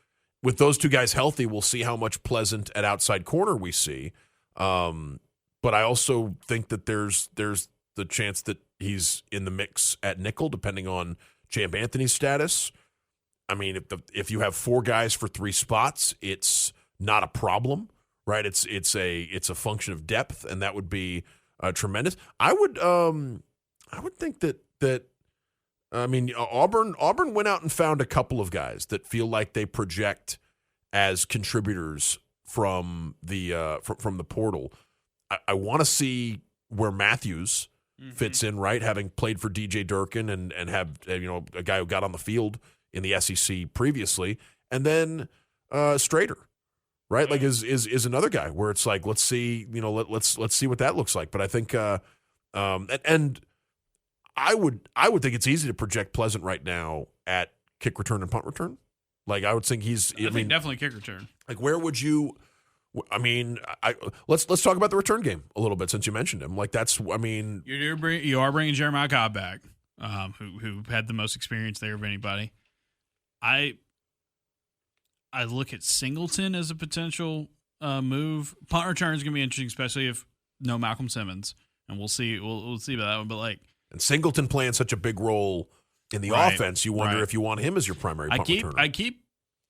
with those two guys healthy, we'll see how much Pleasant at outside corner we see. But I also think that there's the chance that he's in the mix at nickel, depending on Champ Anthony's status. I mean, if you have 4 guys for 3 spots, it's not a problem, right? It's a function of depth, and that would be tremendous. I would think that I mean, Auburn went out and found a couple of guys that feel like they project as contributors from the portal. I want to see where Matthews fits in, right? Having played for DJ Durkin and have a guy who got on the field in the SEC previously, and then Strader, right? Like is another guy where it's like, let's see, let's see what that looks like. But I think and I would think it's easy to project Pleasant right now at kick return and punt return. Like I would think I think definitely kick return. Like where would you? I mean, let's talk about the return game a little bit since you mentioned him. Like you are bringing Jeremiah Cobb back, who had the most experience there of anybody. I look at Singleton as a potential move. Punt return is going to be interesting, especially if no Malcolm Simmons, and we'll see. We'll see about that one. But and Singleton playing such a big role in the offense, you wonder if you want him as your primary punt returner.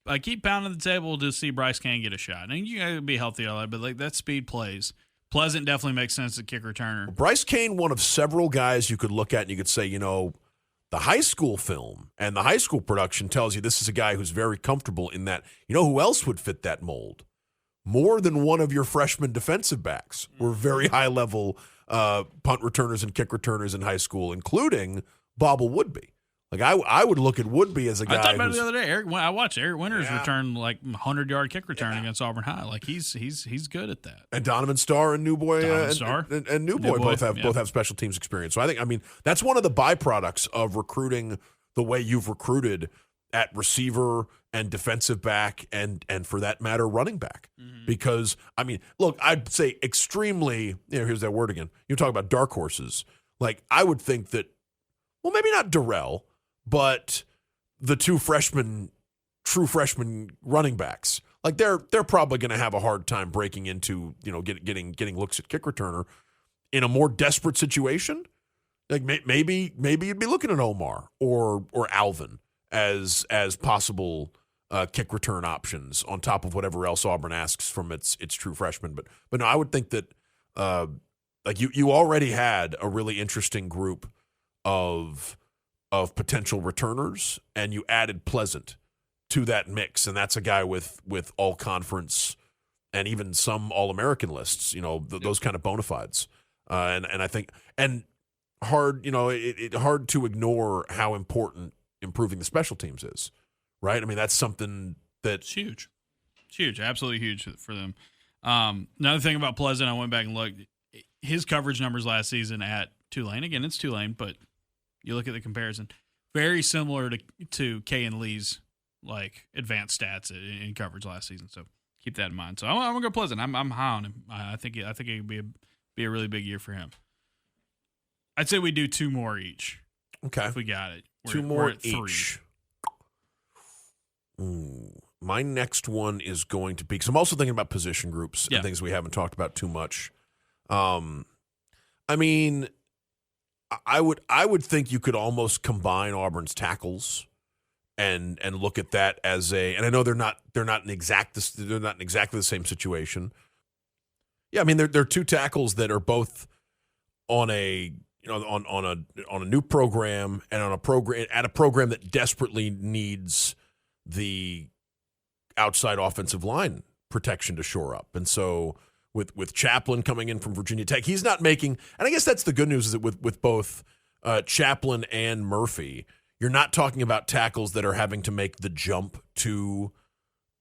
I keep pounding the table to see Bryce Cain get a shot. And you got to be healthy, all that, but that speed plays. Pleasant definitely makes sense at kick returner. Bryce Cain, one of several guys you could look at and you could say, the high school film and the high school production tells you this is a guy who's very comfortable in that. You know who else would fit that mold? More than one of your freshman defensive backs were very high-level punt returners and kick returners in high school, including Bobble Woodby. Like I would look at Woodby as a guy. I thought about it the other day. I watched Eric Winters return 100-yard kick return against Auburn High. Like he's good at that. And Donovan Starr and New Boy and New Boy both have special teams experience. So I think that's one of the byproducts of recruiting the way you've recruited at receiver and defensive back and for that matter running back. Mm-hmm. Because look, I'd say extremely. Here's that word again. You talk about dark horses. Like I would think that. Well, maybe not Darrell. But the 2 true freshman running backs, like they're probably going to have a hard time breaking into, getting looks at kick returner in a more desperate situation. Like maybe you'd be looking at Omar or Alvin as possible kick return options on top of whatever else Auburn asks from its true freshmen. But no, I would think that you already had a really interesting group of potential returners, and you added Pleasant to that mix, and that's a guy with all conference and even some All-American lists, those kind of bona fides. And I think hard to ignore how important improving the special teams is, right? I mean, that's something that's huge. It's huge, absolutely huge for them. Another thing about Pleasant, I went back and looked. His coverage numbers last season at Tulane, again, it's Tulane, but you look at the comparison, very similar to Kay and Lee's advanced stats in coverage last season. So keep that in mind. So I'm gonna go Pleasant. I'm high on him. I think it could be a really big year for him. I'd say we do 2 more each. Okay, if we got it. Two more each. My next one is going to be, because I'm also thinking about position groups and things we haven't talked about too much. I would think you could almost combine Auburn's tackles and look at that as and I know they're not in exactly the same situation. Yeah, I mean they're 2 tackles that are both on a on a new program and on a program that desperately needs the outside offensive line protection to shore up. And so with Chaplin coming in from Virginia Tech, he's not making, and I guess that's the good news, is that with both Chaplin and Murphy, you're not talking about tackles that are having to make the jump to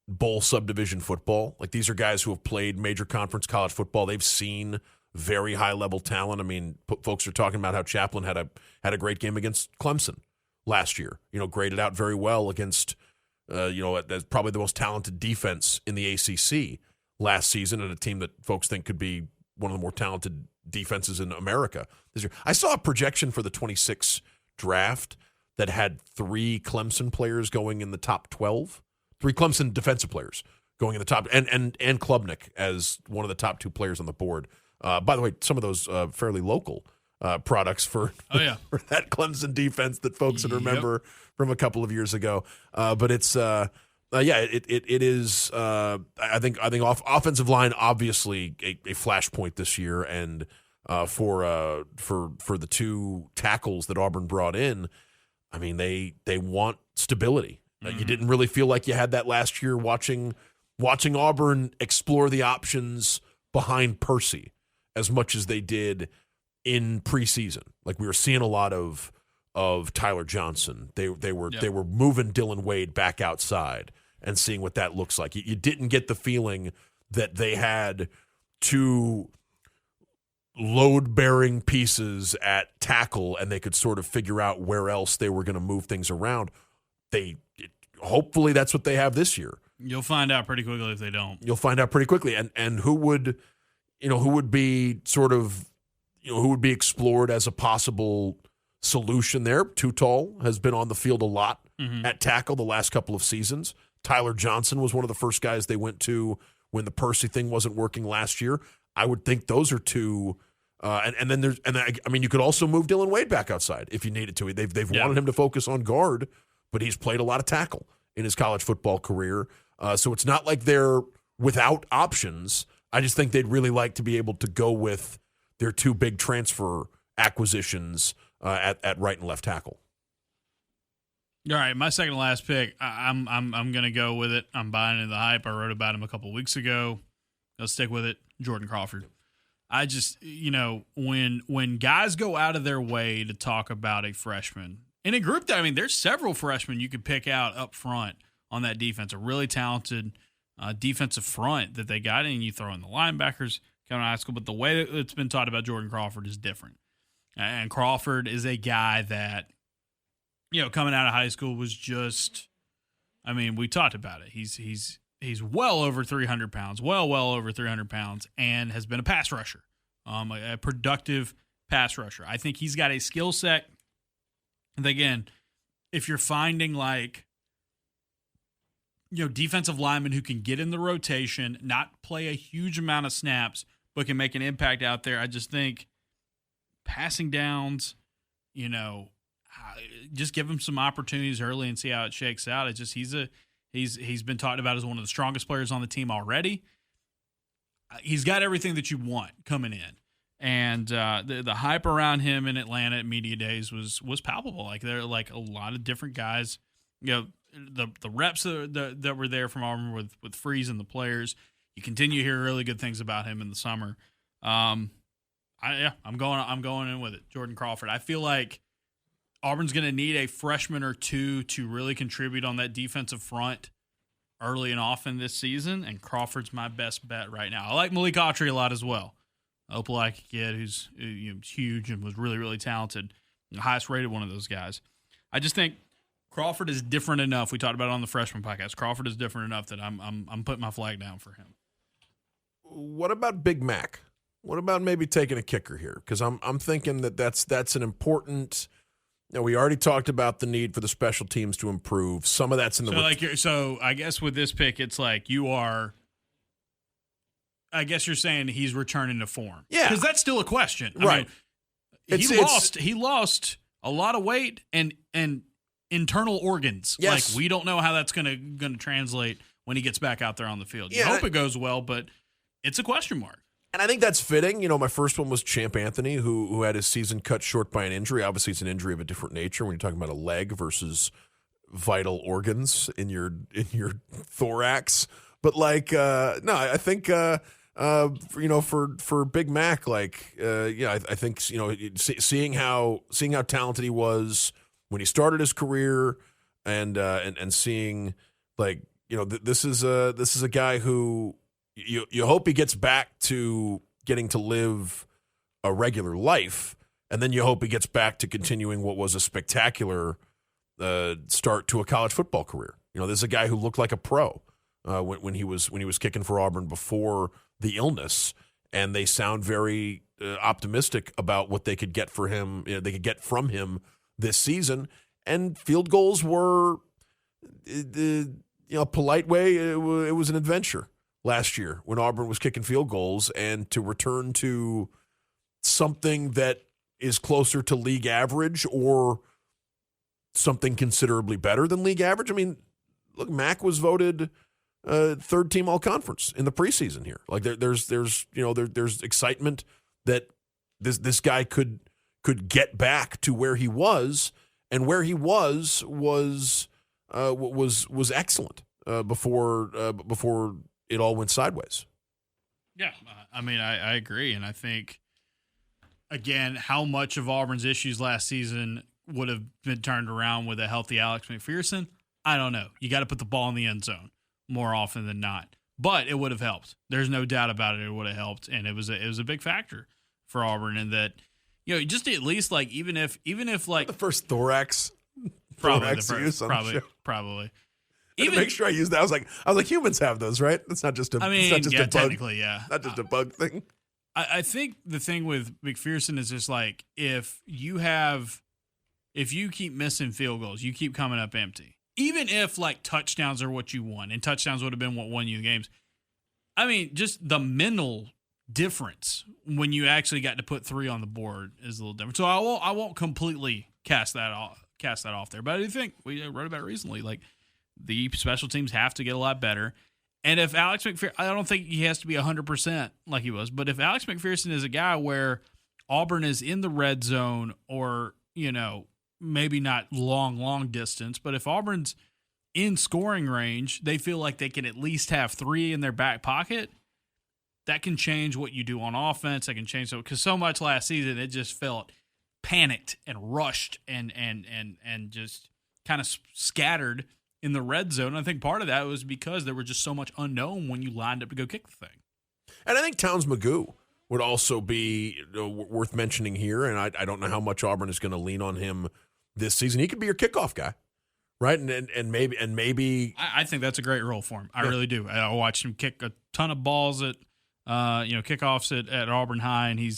bowl subdivision football. Like, these are guys who have played major conference college football. They've seen very high level talent. I mean, folks are talking about how Chaplin had a great game against Clemson last year. Graded out very well against that's probably the most talented defense in the ACC last season, and a team that folks think could be one of the more talented defenses in America this year. I saw a projection for the 26 draft that had 3 Clemson players going in the top 12, 3 Clemson defensive players going in the top, and Klubnik as one of the top 2 players on the board. By the way, some of those fairly local products for for that Clemson defense that folks would remember from a couple of years ago. But it's it is. I think offensive line obviously a flashpoint this year, and for the 2 tackles that Auburn brought in, I mean they want stability. You didn't really feel like you had that last year watching Auburn explore the options behind Percy as much as they did in preseason. Like, we were seeing a lot of Tyler Johnson. They were moving Dylan Wade back outside and seeing what that looks like. You didn't get the feeling that they had 2 load-bearing pieces at tackle and they could sort of figure out where else they were going to move things around. Hopefully that's what they have this year. You'll find out pretty quickly if they don't. You'll find out pretty quickly. And who would be sort of, who would be explored as a possible solution there? Tuttle has been on the field a lot at tackle the last couple of seasons. Tyler Johnson was one of the first guys they went to when the Percy thing wasn't working last year. I would think those are 2. And then you could also move Dylan Wade back outside if you needed to. They've wanted him to focus on guard, but he's played a lot of tackle in his college football career. So it's not like they're without options. I just think they'd really like to be able to go with their 2 big transfer acquisitions at right and left tackle. All right, my second to last pick, I'm going to go with it. I'm buying into the hype. I wrote about him a couple weeks ago. I'll stick with it. Jourdin Crawford. I just, when guys go out of their way to talk about a freshman in a group that, there's several freshmen you could pick out up front on that defense, a really talented defensive front that they got in. You throw in the linebackers coming out of high school, but the way that it's been taught about Jourdin Crawford is different. And Crawford is a guy that, coming out of high school was just, we talked about it. He's well over 300 pounds, well over 300 pounds, and has been a pass rusher, a productive pass rusher. I think he's got a skill set. And again, if you're finding defensive linemen who can get in the rotation, not play a huge amount of snaps, but can make an impact out there, I just think passing downs, just give him some opportunities early and see how it shakes out. It's just he's been talked about as one of the strongest players on the team already. He's got everything that you want coming in. And the hype around him in Atlanta at media days was palpable. Like, there are a lot of different guys, the reps that were there from Auburn with Freeze and the players. You continue to hear really good things about him in the summer. I'm going in with it. Jourdin Crawford. I feel like Auburn's going to need a freshman or 2 to really contribute on that defensive front early and often this season, and Crawford's my best bet right now. I like Malik Autry a lot as well. Opelika kid who's huge and was really, really talented, the highest rated one of those guys. I just think Crawford is different enough. We talked about it on the freshman podcast. Crawford is different enough that I'm putting my flag down for him. What about Big Mac? What about maybe taking a kicker here? Because I'm thinking that's an important. We already talked about the need for the special teams to improve. Some of that's in the so I guess with this pick, it's like you are. I guess you're saying he's returning to form. Yeah, because that's still a question, right? He lost a lot of weight and internal organs. Yes. Like, we don't know how that's gonna translate when he gets back out there on the field. You hope it goes well, but it's a question mark. And I think that's fitting. My first one was Champ Anthony, who had his season cut short by an injury. Obviously, it's an injury of a different nature when you're talking about a leg versus vital organs in your thorax. But no, I think for Big Mac, I think seeing how talented he was when he started his career, and seeing like this is a guy who you hope he gets back to getting to live a regular life, and then you hope he gets back to continuing what was a spectacular start to a college football career. This is a guy who looked like a pro when he was kicking for Auburn before the illness, and they sound very optimistic about what they could get for him. They could get from him this season, and field goals were, a polite way. It was an adventure last year when Auburn was kicking field goals, and to return to something that is closer to league average or something considerably better than league average. I mean, look, Mac was voted third team all conference in the preseason here. Like there's excitement that this guy could get back to where he was, and where he was excellent before it all went sideways. Yeah, I mean, I agree, and I think again how much of Auburn's issues last season would have been turned around with a healthy Alex McPherson, I don't know. You got to put the ball in the end zone more often than not. But it would have helped. There's no doubt about it. It would have helped, and it was a big factor for Auburn in that, just at least like even if like the first thorax probably probably. Even make sure I use that. I was like humans have those, right? That's not just a. I mean, it's not just a bug. Technically, yeah. Not just a bug thing. I think the thing with McPherson is just like if you keep missing field goals, you keep coming up empty. Even if like touchdowns are what you want, and touchdowns would have been what won you the games. I mean, just the mental difference when you actually got to put 3 on the board is a little different. So I won't completely cast that off there. But I do think we wrote about it recently. Like the special teams have to get a lot better. And if Alex McPherson, I don't think he has to be 100% like he was, but if Alex McPherson is a guy where Auburn is in the red zone or, maybe not long distance, but if Auburn's in scoring range, they feel like they can at least have 3 in their back pocket. That can change what you do on offense. That can change because so much last season it just felt panicked and rushed and just kind of scattered in the red zone. I think part of that was because there was just so much unknown when you lined up to go kick the thing. And I think Towns Magoo would also be worth mentioning here, and I don't know how much Auburn is going to lean on him this season. He could be your kickoff guy, right? And maybe I think that's a great role for him. I really do. I watched him kick a ton of balls at kickoffs at Auburn High, and he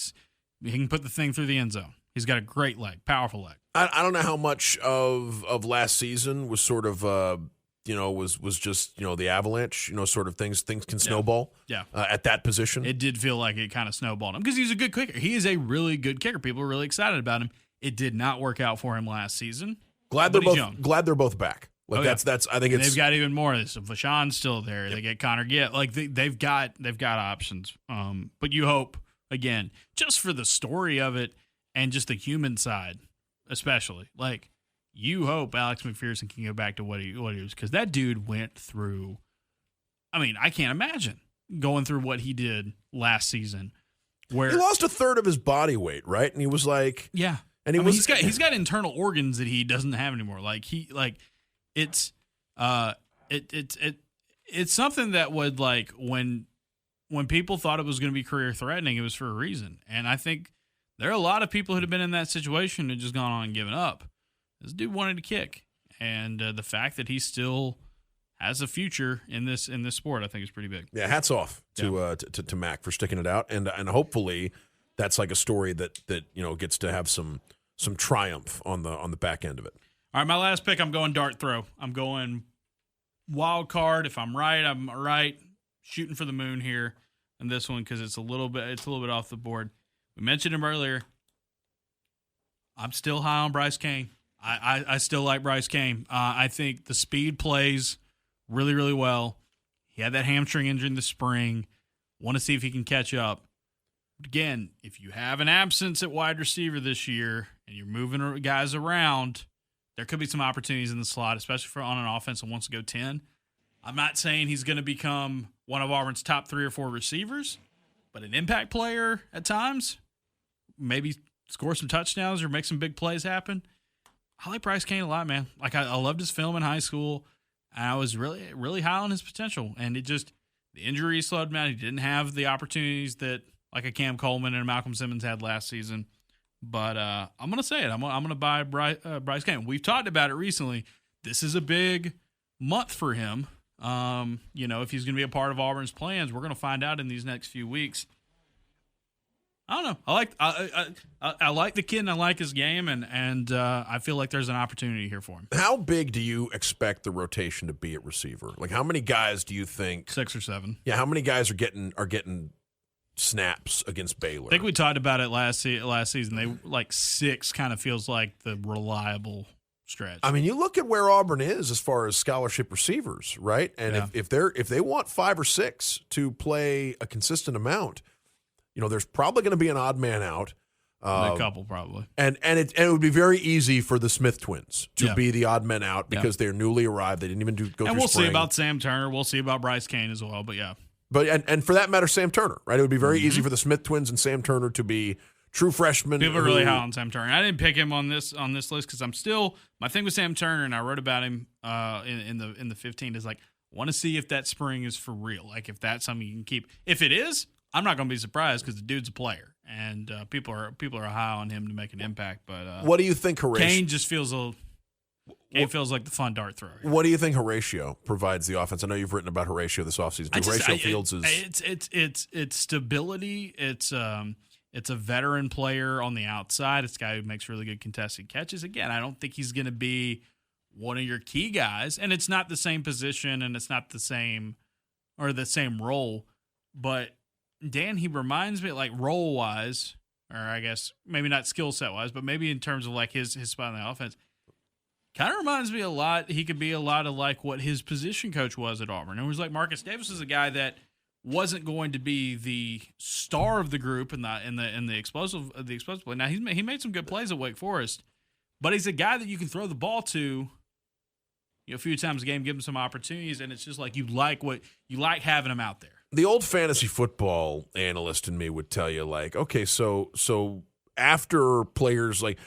can put the thing through the end zone. He's got a great leg, powerful leg. I don't know how much of last season was sort of was just the avalanche, sort of things can snowball. Yeah. At that position, it did feel like it kind of snowballed him because he's a good kicker. He is a really good kicker. People are really excited about him. It did not work out for him last season. Glad they're both back. Like that's I think they've got even more. So Vashon's still there. Yep. They get Connor Gitt. Like they've got options. But you hope again just for the story of it and just the human side, especially like you hope Alex McPherson can go back to what he was because that dude went through. I mean, I can't imagine going through what he did last season. Where he lost a third of his body weight, right? And he was like, yeah. And he's got internal organs that he doesn't have anymore. It's something that would like when people thought it was going to be career threatening, it was for a reason. And I think there are a lot of people who have been in that situation and just gone on and given up. This dude wanted to kick, and the fact that he still has a future in this sport, I think, is pretty big. Yeah, hats off to Mac for sticking it out, and hopefully that's like a story that gets to have some triumph on the back end of it. All right, my last pick, I'm going dart throw. I'm going wild card. If I'm right, I'm right. Shooting for the moon here in this one because it's a little bit off the board. We mentioned him earlier. I'm still high on Bryce Cain. I still like Bryce Cain. I think the speed plays really, really well. He had that hamstring injury in the spring. Want to see if he can catch up. But again, if you have an absence at wide receiver this year and you're moving guys around, there could be some opportunities in the slot, especially on an offense that wants to go 10. I'm not saying he's going to become one of Auburn's top 3 or 4 receivers, but an impact player at times, maybe score some touchdowns or make some big plays happen. I like Bryce Cain a lot, man. Like I loved his film in high school. And I was really, really high on his potential. And the injury slowed him down. He didn't have the opportunities that like a Cam Coleman and a Malcolm Simmons had last season. But I'm going to say it. I'm going to buy Bryce Cain. We've talked about it recently. This is a big month for him. If he's going to be a part of Auburn's plans, we're going to find out in these next few weeks. I don't know. I like the kid and I like his game, and I feel like there's an opportunity here for him. How big do you expect the rotation to be at receiver? Like, how many guys do you think? 6 or 7. Yeah, how many guys are getting snaps against Baylor? I think we talked about it last season. They like 6 kind of feels like the reliable stretch. I mean, you look at where Auburn is as far as scholarship receivers, right? And if they want 5 or 6 to play a consistent amount, there's probably going to be an odd man out. A couple probably. And it would be very easy for the Smith twins to be the odd men out because they're newly arrived. They didn't even go through And we'll spring. see about Sam Turner. We'll see about Bryce Cain as well, but yeah. But and for that matter, Sam Turner, right? It would be very easy for the Smith twins and Sam Turner to be true freshmen. People are really high on Sam Turner. I didn't pick him on this list because I'm still my thing with Sam Turner, and I wrote about him in the 15 is like want to see if that spring is for real. Like if that's something you can keep. If it is, I'm not going to be surprised because the dude's a player, and people are high on him to make an impact. But what do you think, Horatio? Cain just feels feels like the fun dart thrower. What do you think Horatio provides the offense? I know you've written about Horatio this offseason. Horatio Fields is it's stability. It's a veteran player on the outside. It's a guy who makes really good contested catches. Again, I don't think he's going to be one of your key guys, and it's not the same position, and it's not the same role, but. Dan, he reminds me like role wise, or I guess maybe not skill set wise, but maybe in terms of like his spot in the offense, kind of reminds me a lot. He could be a lot of like what his position coach was at Auburn. It was like Marcus Davis is a guy that wasn't going to be the star of the group in the explosive play. Now he made some good plays at Wake Forest, but he's a guy that you can throw the ball to. A few times a game, give him some opportunities, and it's just like you like having him out there. The old fantasy football analyst in me would tell you, like, okay, so after players like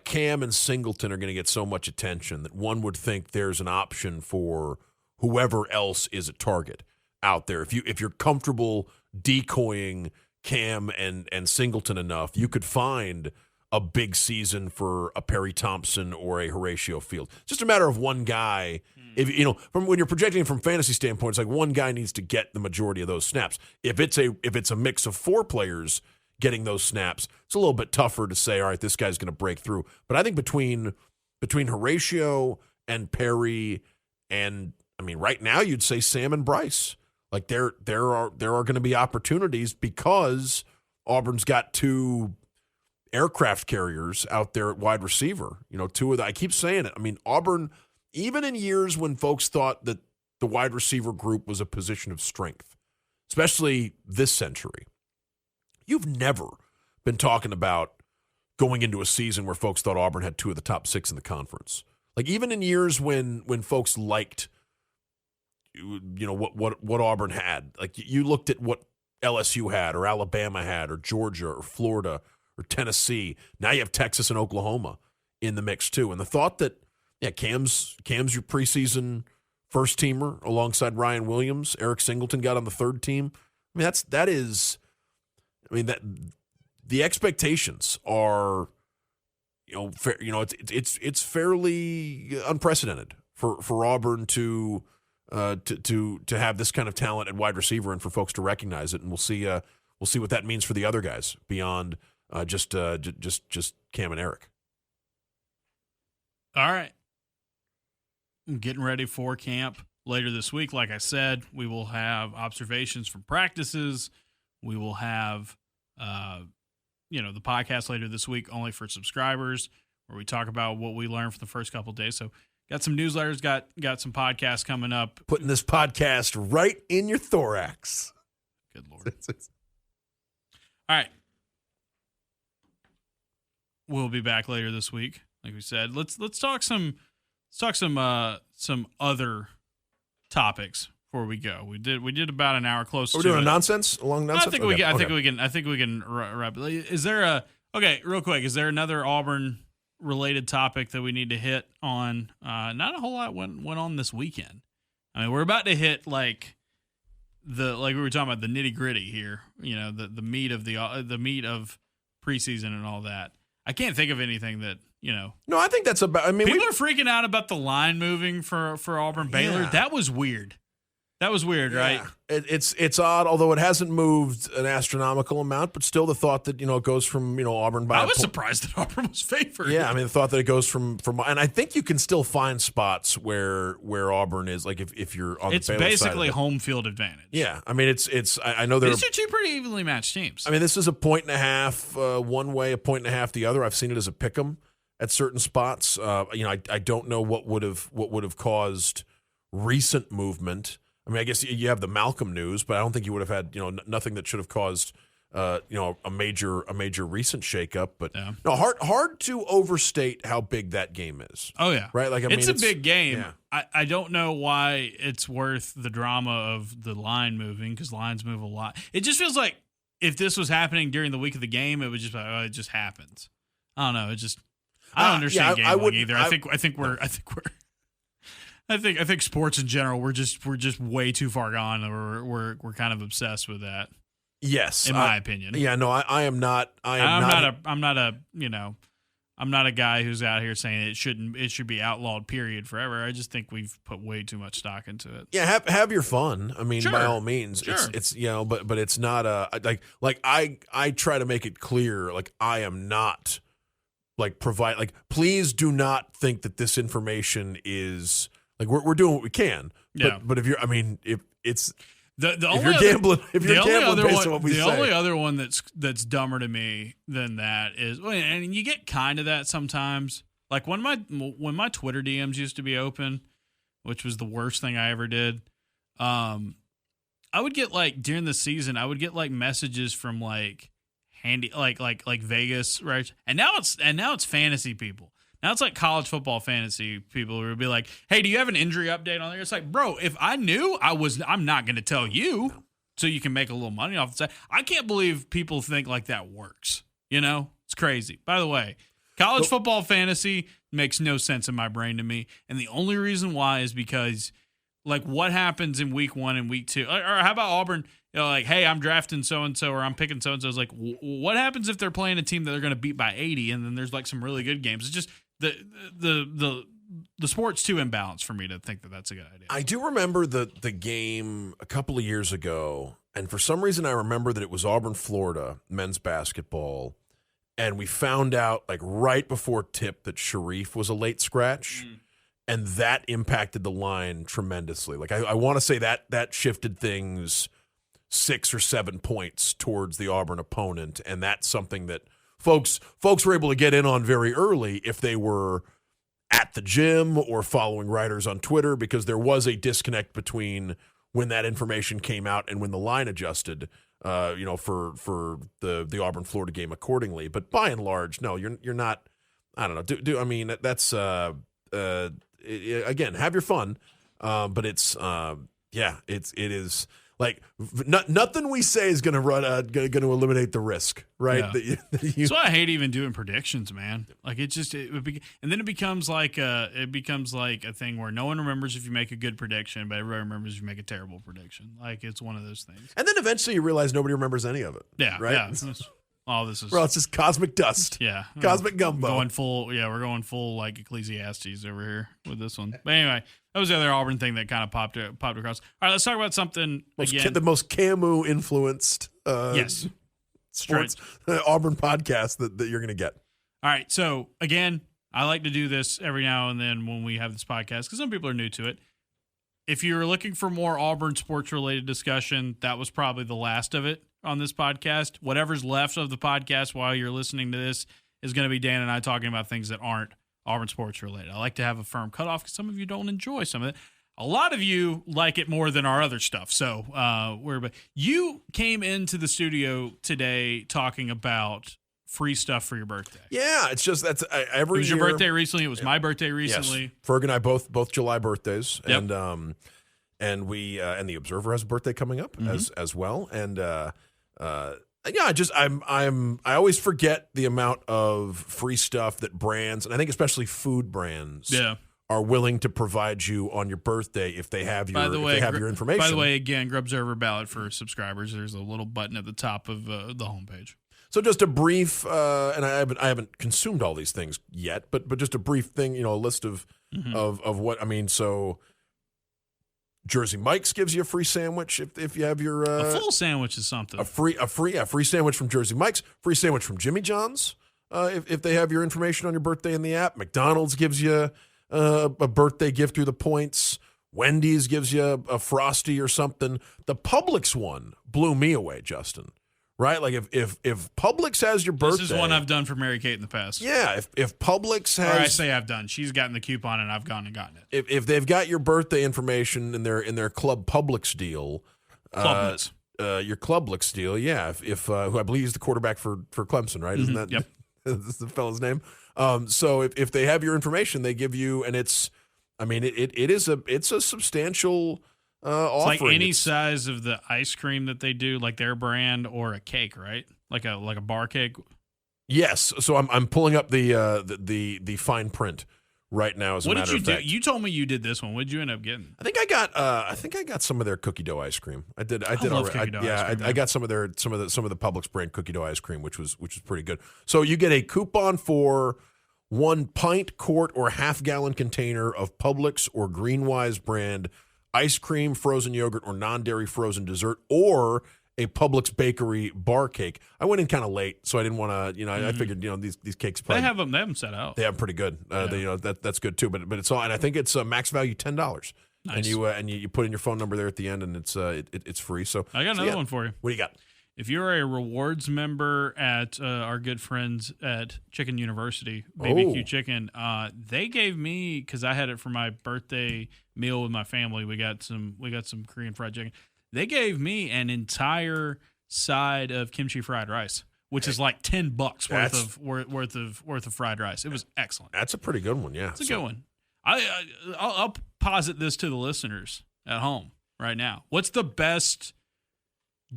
Cam and Singleton are going to get so much attention that one would think there's an option for whoever else is a target out there. If you're comfortable decoying Cam and Singleton enough, you could find a big season for a Perry Thompson or a Horatio Fields. It's just a matter of one guy. If from when you're projecting from fantasy standpoint, it's like one guy needs to get the majority of those snaps. If it's a mix of 4 players getting those snaps, it's a little bit tougher to say, all right, this guy's going to break through. But I think between Horatio and Perry, and I mean, right now you'd say Sam and Bryce. Like there are going to be opportunities because Auburn's got 2 aircraft carriers out there at wide receiver. 2 of them. I keep saying it. I mean, Auburn, even in years when folks thought that the wide receiver group was a position of strength, especially this century, you've never been talking about going into a season where folks thought Auburn had 2 of the top 6 in the conference. Like even in years when folks liked, what Auburn had, like you looked at what LSU had or Alabama had or Georgia or Florida or Tennessee. Now you have Texas and Oklahoma in the mix too. And the thought that, Cam's your preseason first teamer alongside Ryan Williams. Eric Singleton got on the 3rd team. I mean, that the expectations are, it's fairly unprecedented for Auburn to have this kind of talent at wide receiver and for folks to recognize it. And we'll see what that means for the other guys beyond just Cam and Eric. All right. I'm getting ready for camp later this week. Like I said, we will have observations from practices. We will have, the podcast later this week only for subscribers where we talk about what we learned for the first couple of days. So got some newsletters, got some podcasts coming up. Putting this podcast right in your thorax. Good Lord. All right. We'll be back later this week. Like we said, let's talk some other topics before we go. We did about an hour close. Are we to doing it. nonsense? I think we can wrap it. Is there real quick? Is there another Auburn related topic that we need to hit on. Not a whole lot went on this weekend. I mean, we're about to hit like we were talking about the nitty gritty here. You know, the meat of the meat of preseason and all that. I can't think of anything that, you know. No, I think that's about. I mean, people are freaking out about the line moving for Auburn-Baylor. Yeah. That was weird. That was weird, right? It's odd, although it hasn't moved an astronomical amount, but still the thought that, you know, it goes from, you know, Auburn by I was surprised that Auburn was favored. Yeah, I mean, the thought that it goes from and I think you can still find spots where Auburn is, like if you're on the Baylor side. It's basically home field advantage. Yeah, I mean, I know these are two pretty evenly matched teams. I mean, this is a 1.5 one way, a 1.5 the other. I've seen it as a pick'em at certain spots. You know, I don't know what would have caused recent movement. I mean, I guess you have the Malcolm news, but I don't think you would have had, you know, nothing that should have caused, you know, a major recent shakeup. But no, hard to overstate how big that game is. Oh yeah, right. Like it's a big game. Yeah. I don't know why it's worth the drama of the line moving, because lines move a lot. It just feels like if this was happening during the week of the game, it would just it just happens. I don't know. It just I don't understand gambling either. I think sports in general, we're just way too far gone. We're kind of obsessed with that. Yes, in my opinion. Yeah, no, I am not. I'm not a guy who's out here saying it should be outlawed, period, forever. I just think we've put way too much stock into it. Yeah, have your fun. I mean, sure. By all means, sure. It's you know, but it's not like I try to make it clear, like I am not please do not think that this information is. Like we're doing what we can, but if you're, I mean, if it's if you're gambling based on what we say. The only other one that's dumber to me than that is, and you get kind of that sometimes. Like when my Twitter DMs used to be open, which was the worst thing I ever did. I would get like during the season, I would get like messages from like handy like Vegas, right? And now it's fantasy people. Now it's like college football fantasy people who would be like, hey, do you have an injury update on there? It's like, bro, if I knew, I'm not going to tell you so you can make a little money off the side. I can't believe people think like that works. You know, it's crazy. By the way, college football fantasy makes no sense in my brain to me. And the only reason why is because like what happens in week 1 and week 2, or how about Auburn? You know, like, hey, I'm drafting so-and-so or I'm picking so-and-so. It's like, what happens if they're playing a team that they're going to beat by 80 and then there's like some really good games? It's just, the sport's too imbalanced for me to think that that's a good idea. I do remember the game a couple of years ago, and for some reason I remember that it was Auburn, Florida, men's basketball, and we found out like right before tip that Sharif was a late scratch, and that impacted the line tremendously. Like I want to say that shifted things 6 or 7 points towards the Auburn opponent, and that's something that folks were able to get in on very early if they were at the gym or following writers on Twitter, because there was a disconnect between when that information came out and when the line adjusted, you know, for the Auburn Florida game accordingly. But by and large, no, you're not. I don't know. I mean, that's again, have your fun, but it is. Like nothing we say is going to eliminate the risk, right? Yeah. That's why I hate even doing predictions, man. Like and then it becomes like a thing where no one remembers if you make a good prediction, but everybody remembers if you make a terrible prediction. Like it's one of those things. And then eventually you realize nobody remembers any of it. Yeah, right. Yeah. This is. Well, it's just cosmic dust. Yeah, cosmic gumbo. We're going full like Ecclesiastes over here with this one. But anyway, that was the other Auburn thing that kind of popped across. All right, let's talk about something again. The most Camus influenced sports Auburn podcast that you're going to get. All right, so again, I like to do this every now and then when we have this podcast because some people are new to it. If you're looking for more Auburn sports related discussion, that was probably the last of it on this podcast. Whatever's left of the podcast while you're listening to this is going to be Dan and I talking about things that aren't Auburn sports related. I like to have a firm cutoff because some of you don't enjoy some of it. A lot of you like it more than our other stuff. So you came into the studio today talking about free stuff for your birthday. Yeah, it's just that's every year. It was your birthday recently. It was my birthday recently. Yes. Ferg and I both July birthdays, yep. and we and the Observer has a birthday coming up as well, and Yeah, I always forget the amount of free stuff that brands, and I think especially food brands, are willing to provide you on your birthday if they have your your information. By the way, again, Grubserver ballot for subscribers. There's a little button at the top of the homepage. So just a brief, and I haven't consumed all these things yet, but just a brief thing, a list of what I mean. So Jersey Mike's gives you a free sandwich if you have your a full sandwich is something. A free sandwich from Jersey Mike's, free sandwich from Jimmy John's if they have your information on your birthday in the app. McDonald's gives you a birthday gift through the points. Wendy's gives you a Frosty or something. The Publix one blew me away, Justin. Right? Like if Publix has your birthday. This is one I've done for Mary Kate in the past. Yeah, if Publix has, or I say I've done. She's gotten the coupon and I've gone and gotten it. If they've got your birthday information in their Club Publix deal, your Clublix deal, yeah. If who I believe is the quarterback for Clemson, right? Isn't that that's the fellow's name? So if they have your information, they give you, and it's a substantial. It's like any size of the ice cream that they do, like their brand, or a cake, right? Like a bar cake. Yes. So I'm pulling up the fine print right now. What did you do? You told me you did this one. What did you end up getting? I think I got some of their cookie dough ice cream. I did love cookie dough ice cream. I got some of the Publix brand cookie dough ice cream, which was pretty good. So you get a coupon for 1 pint, quart, or half-gallon container of Publix or Greenwise brand ice cream, frozen yogurt, or non-dairy frozen dessert, or a Publix bakery bar cake. I went in kind of late, so I didn't want to. I figured these cakes. Probably, they have them set out. They have them pretty good. That's good too. But it's all, and I think it's max value $10. Nice. And you put in your phone number there at the end, and it's free. So I got another one for you. What do you got? If you're a rewards member at our good friends at Chicken University, BBQ Chicken, they gave me, because I had it for my birthday meal with my family. We got some Korean fried chicken. They gave me an entire side of kimchi fried rice, which is like $10 worth of fried rice. It was excellent. That's a pretty good one. Yeah, it's a good one. I'll posit this to the listeners at home right now. What's the best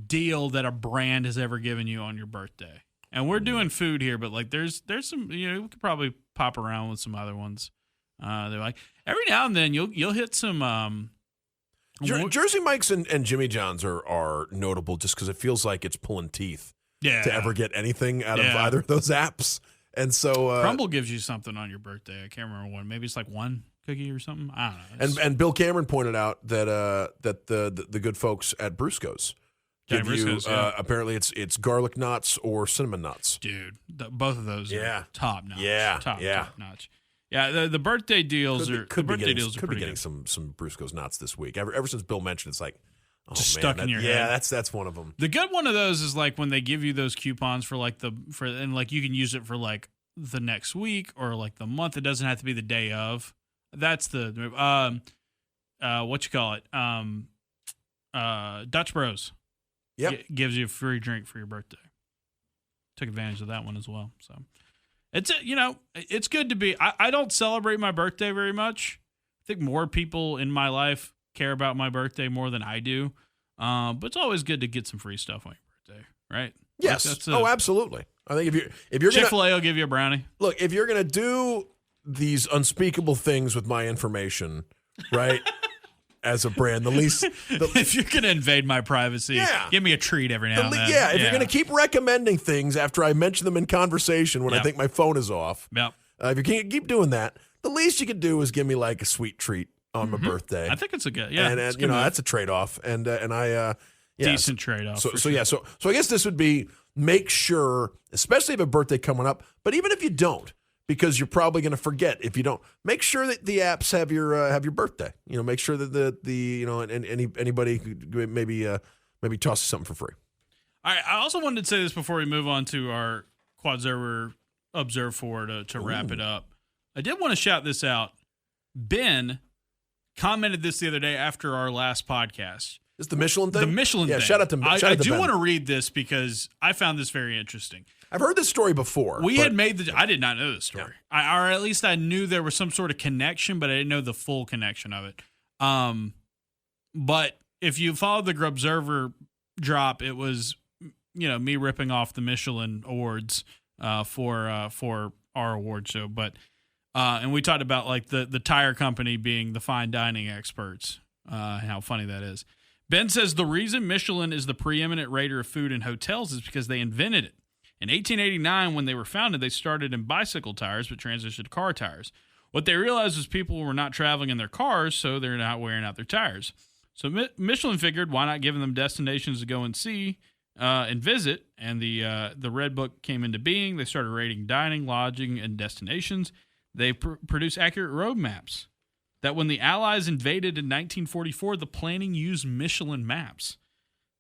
deal that a brand has ever given you on your birthday? And we're doing food here, but like there's some, we could probably pop around with some other ones. They're like every now and then you'll hit some Jersey Mike's and Jimmy John's are notable just because it feels like it's pulling teeth to ever get anything out of either of those apps. And so Crumble gives you something on your birthday. I can't remember one. Maybe it's like one cookie or something. I don't know. And Bill Cameron pointed out that the good folks at Brusco's give you apparently it's garlic knots or cinnamon nuts. Dude, both of those are top notch. Top notch. Yeah, the birthday deals are pretty be getting some Brusco's nuts this week. Ever since Bill mentioned, it's like just stuck in your head. Yeah, that's one of them. The good one of those is like when they give you those coupons for and like you can use it for like the next week or like the month. It doesn't have to be the day of. That's the what you call it? Dutch Bros. Yep. Gives you a free drink for your birthday. Took advantage of that one as well. So it's good to be. I don't celebrate my birthday very much. I think more people in my life care about my birthday more than I do. But it's always good to get some free stuff on your birthday, right? Yes. Absolutely. I think if you're Chick-fil-A will give you a brownie. Look, if you're gonna do these unspeakable things with my information, right? As a brand, if you're going to invade my privacy, give me a treat every now and then. Yeah, if you're going to keep recommending things after I mention them in conversation when I think my phone is off, if you can't keep doing that, the least you could do is give me like a sweet treat on my birthday. I think it's a good, and that's a trade off, and I decent trade off. So I guess this would be make sure, especially if you have a birthday coming up, but even if you don't. Because you're probably going to forget if you don't. Make sure that the apps have your birthday. Make sure that anybody could maybe toss something for free. All right. I also wanted to say this before we move on to our Quadserver Observe for to wrap it up. I did want to shout this out. Ben commented this the other day after our last podcast. Is the Michelin thing? The Michelin thing. Shout out to Ben. I do want to read this because I found this very interesting. I've heard this story before. I did not know this story. Yeah. Or at least I knew there was some sort of connection, but I didn't know the full connection of it. But if you followed the Grubserver drop, it was, me ripping off the Michelin awards for our award show, but and we talked about like the tire company being the fine dining experts, how funny that is. Ben says the reason Michelin is the preeminent rater of food in hotels is because they invented it. In 1889, when they were founded, they started in bicycle tires but transitioned to car tires. What they realized was people were not traveling in their cars, so they're not wearing out their tires. So Michelin figured, why not giving them destinations to go and see and visit? And the Red Book came into being. They started rating dining, lodging, and destinations. They produced accurate road maps that when the Allies invaded in 1944, the planning used Michelin maps.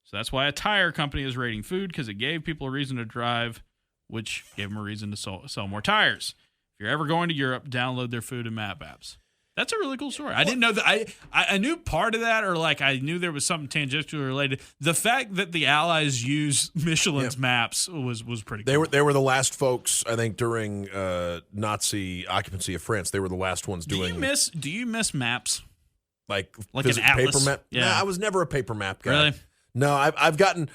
So that's why a tire company is rating food, because it gave people a reason to drive, which gave them a reason to sell more tires. If you're ever going to Europe, download their food and map apps. That's a really cool story. I didn't know that. I knew part of that, or like I knew there was something tangentially related. The fact that the Allies used Michelin's maps was pretty cool. They were the last folks, I think, during Nazi occupancy of France. They were the last ones doing. Do you miss maps? Like an atlas? Paper map? Yeah. Nah, I was never a paper map guy. Really? No, I've gotten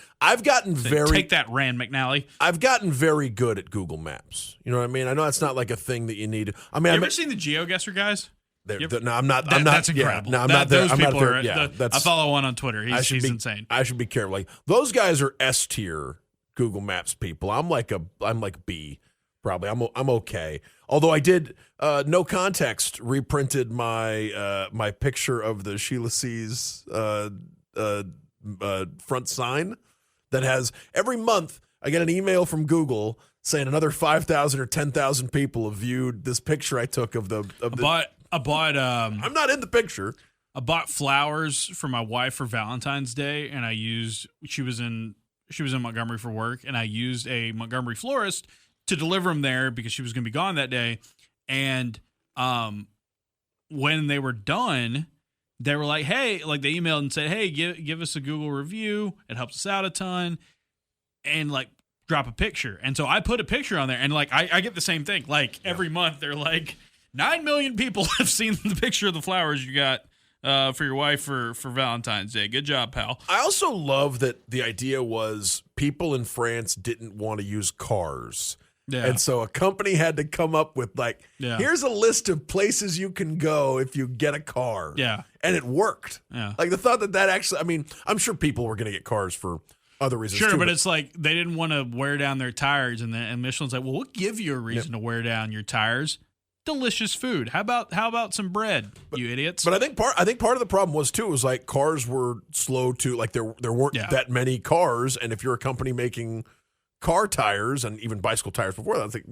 very. Take that, Rand McNally. I've gotten very good at Google Maps. You know what I mean? I know that's not like a thing that you need. I mean, you ever seen the GeoGuessr guys? No, I'm not. I'm not. That's incredible. Yeah, no, I'm not there. Those I'm people not there. are. I follow one on Twitter. He's insane. I should be careful. Like those guys are S tier Google Maps people. I'm like B, probably. I'm okay. Although I did no context reprinted my my picture of the Sheila C's front sign that has every month I get an email from Google saying another 5,000 or 10,000 people have viewed this picture I took of the. I bought. I'm not in the picture. I bought flowers for my wife for Valentine's Day, and she was in Montgomery for work, and I used a Montgomery florist to deliver them there because she was going to be gone that day. And when they were done, they were like, "Hey," like they emailed and said, "Hey, give us a Google review. It helps us out a ton." And like drop a picture. And so I put a picture on there, and like I get the same thing. Like every month they're like 9 million people have seen the picture of the flowers you got for your wife for Valentine's Day. Good job, pal. I also love that the idea was people in France didn't want to use cars. Yeah. And so a company had to come up with here's a list of places you can go if you get a car. Yeah. And it worked. Yeah. Like the thought that actually, I mean, I'm sure people were going to get cars for other reasons too. Sure, but it's like they didn't want to wear down their tires, and Michelin's like, well, we'll give you a reason to wear down your tires. Delicious food. How about some bread, you idiots? But I think part of the problem was too was like cars were slow to like there weren't that many cars, and if you're a company making car tires and even bicycle tires before that, I think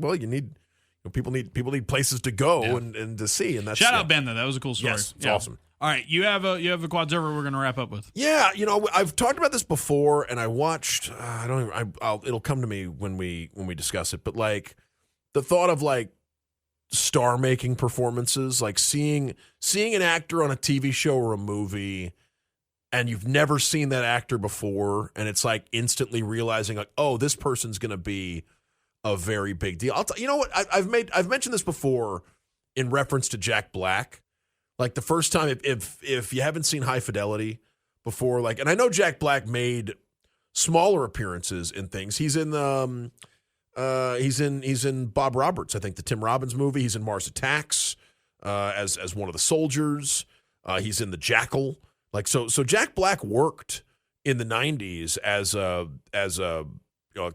people need places to go and to see, and that's shout out Ben though. That was a cool story. Yes, it's awesome. All right, you have a quad server we're going to wrap up with. Yeah, I've talked about this before, and I watched. It'll come to me when we discuss it. But like the thought of like star-making performances, like seeing an actor on a TV show or a movie, and you've never seen that actor before, and it's like instantly realizing like, oh, this person's going to be a very big deal. You know what? I've mentioned this before in reference to Jack Black. Like the first time, if you haven't seen High Fidelity before, like, and I know Jack Black made smaller appearances in things. He's in Bob Roberts, I think, the Tim Robbins movie. He's in Mars Attacks as one of the soldiers. He's in The Jackal. Like so Jack Black worked in the 90s as a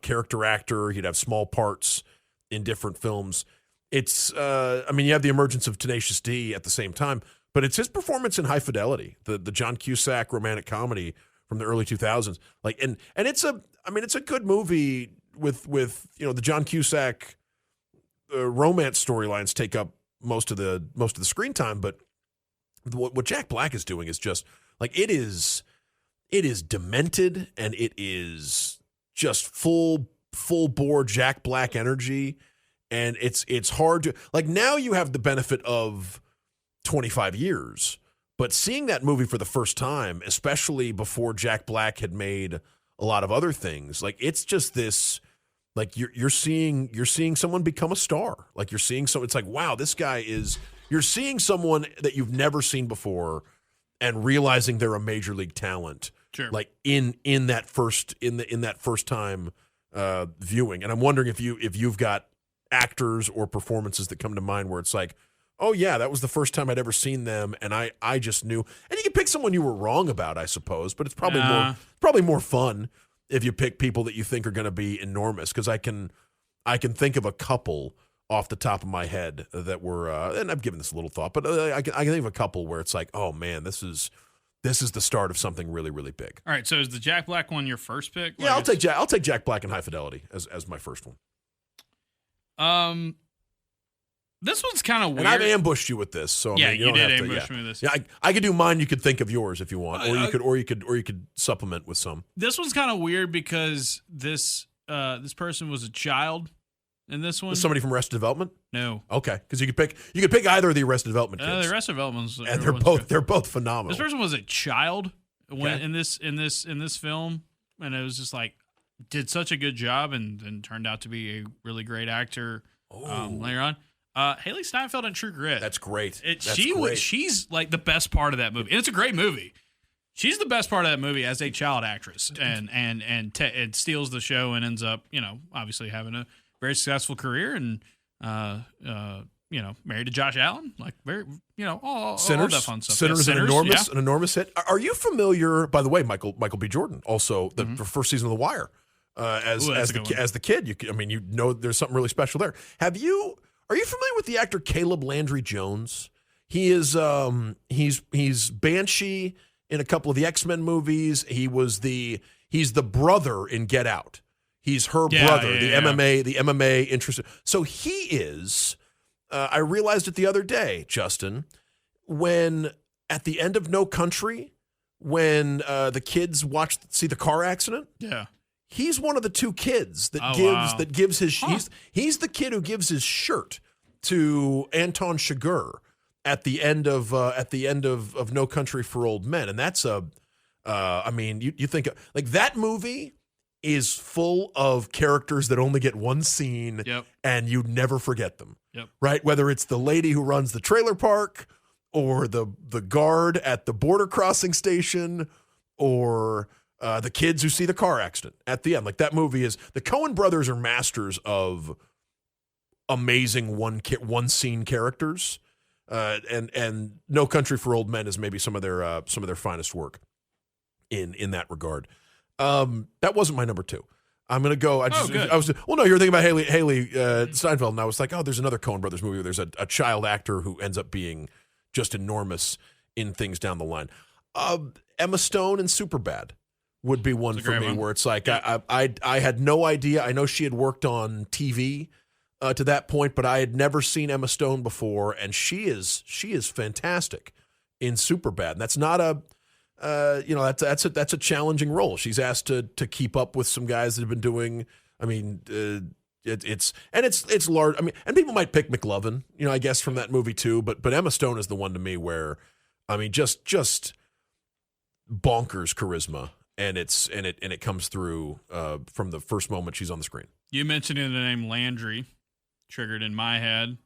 character actor. He'd have small parts in different films. It's you have the emergence of Tenacious D at the same time, but it's his performance in High Fidelity, the John Cusack romantic comedy from the early 2000s. Like and it's a good movie with the John Cusack romance storylines take up most of the screen time, but what Jack Black is doing is just like it is demented, and it is just full bore Jack Black energy. And it's hard to like now you have the benefit of 25 years, but seeing that movie for the first time, especially before Jack Black had made a lot of other things, like it's just this, like you're seeing someone become a star. Like you're seeing someone, it's like, wow, this guy is, you're seeing someone that you've never seen before and realizing they're a major league talent Sure. like in that first time viewing. And I'm wondering if you've got actors or performances that come to mind where it's like, oh yeah, that was the first time I'd ever seen them, and I just knew. And you can pick someone you were wrong about, I suppose, but it's probably more fun if you pick people that you think are going to be enormous. Because I can think of a couple off the top of my head that were, and I've given this a little thought, but I can think of a couple where it's like, oh man, this is the start of something really, really big. All right, so is the Jack Black one your first pick? Yeah, I'll take Jack Black and High Fidelity as my first one. This one's kind of weird. And I've ambushed you with this, so I mean, you did have ambush to, me with this. Yeah, I could do mine. You could think of yours if you want, or you could supplement with some. This one's kind of weird because this person was a child in this one. Was somebody from Arrested Development? No. Okay, because you could pick either of the Arrested Development kids. The Arrested Development's and they're both phenomenal. This person was a child when in this film, and it was just like did such a good job and turned out to be a really great actor later on. Haley Steinfeld in True Grit. That's great. She's like the best part of that movie, and it's a great movie. She's the best part of that movie as a child actress, and steals the show and ends up, obviously having a very successful career and married to Josh Allen, like very all Sinners, that fun stuff. Sinners, an enormous hit. Are you familiar? By the way, Michael B. Jordan, also the first season of The Wire, as the kid. There's something really special there. Are you familiar with the actor Caleb Landry Jones? He is he's Banshee in a couple of the X-Men movies. He's the brother in Get Out. He's her brother, the MMA interest. So he is. I realized it the other day, Justin, when at the end of No Country, when the kids see the car accident. Yeah. He's one of the two kids that gives his. He's the kid who gives his shirt to Anton Chigurh at the end of No Country for Old Men, and that's you think like that movie is full of characters that only get one scene, and you never forget them. Yep. Right? Whether it's the lady who runs the trailer park, or the guard at the border crossing station, or the kids who see the car accident at the end. Like that movie is, the Coen brothers are masters of amazing one scene characters. And No Country for Old Men is maybe some of their finest work in that regard. That wasn't my number two. I'm going to go. You're thinking about Haley Steinfeld, and I was like, oh, there's another Coen brothers movie where there's a child actor who ends up being just enormous in things down the line. Emma Stone in Superbad would be one for me where it's like I had no idea. I know she had worked on TV to that point, but I had never seen Emma Stone before, and she is fantastic in Superbad. And that's not that's a challenging role. She's asked to keep up with some guys that have been doing. It's large. And people might pick McLovin, I guess from that movie too. But Emma Stone is the one to me where, just bonkers charisma. And it comes through from the first moment she's on the screen. You mentioned the name Landry, triggered in my head.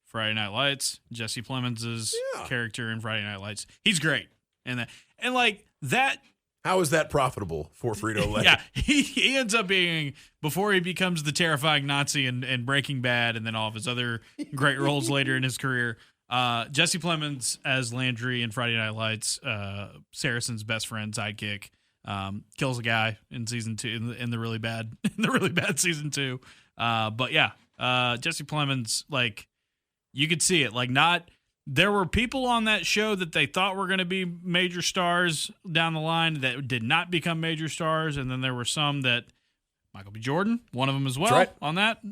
Friday Night Lights, Jesse Plemons' character in Friday Night Lights. He's great, and like that. How is that profitable for Frito-Lay? Yeah, he ends up being, before he becomes the terrifying Nazi in Breaking Bad, and then all of his other great roles later in his career. Jesse Plemons as Landry in Friday Night Lights, Saracen's best friend, sidekick. Kills a guy in season 2 in the really bad season 2. Jesse Plemons, like, you could see it. Like, there were people on that show that they thought were going to be major stars down the line that did not become major stars, and then there were some that Michael B. Jordan, one of them as well, on that.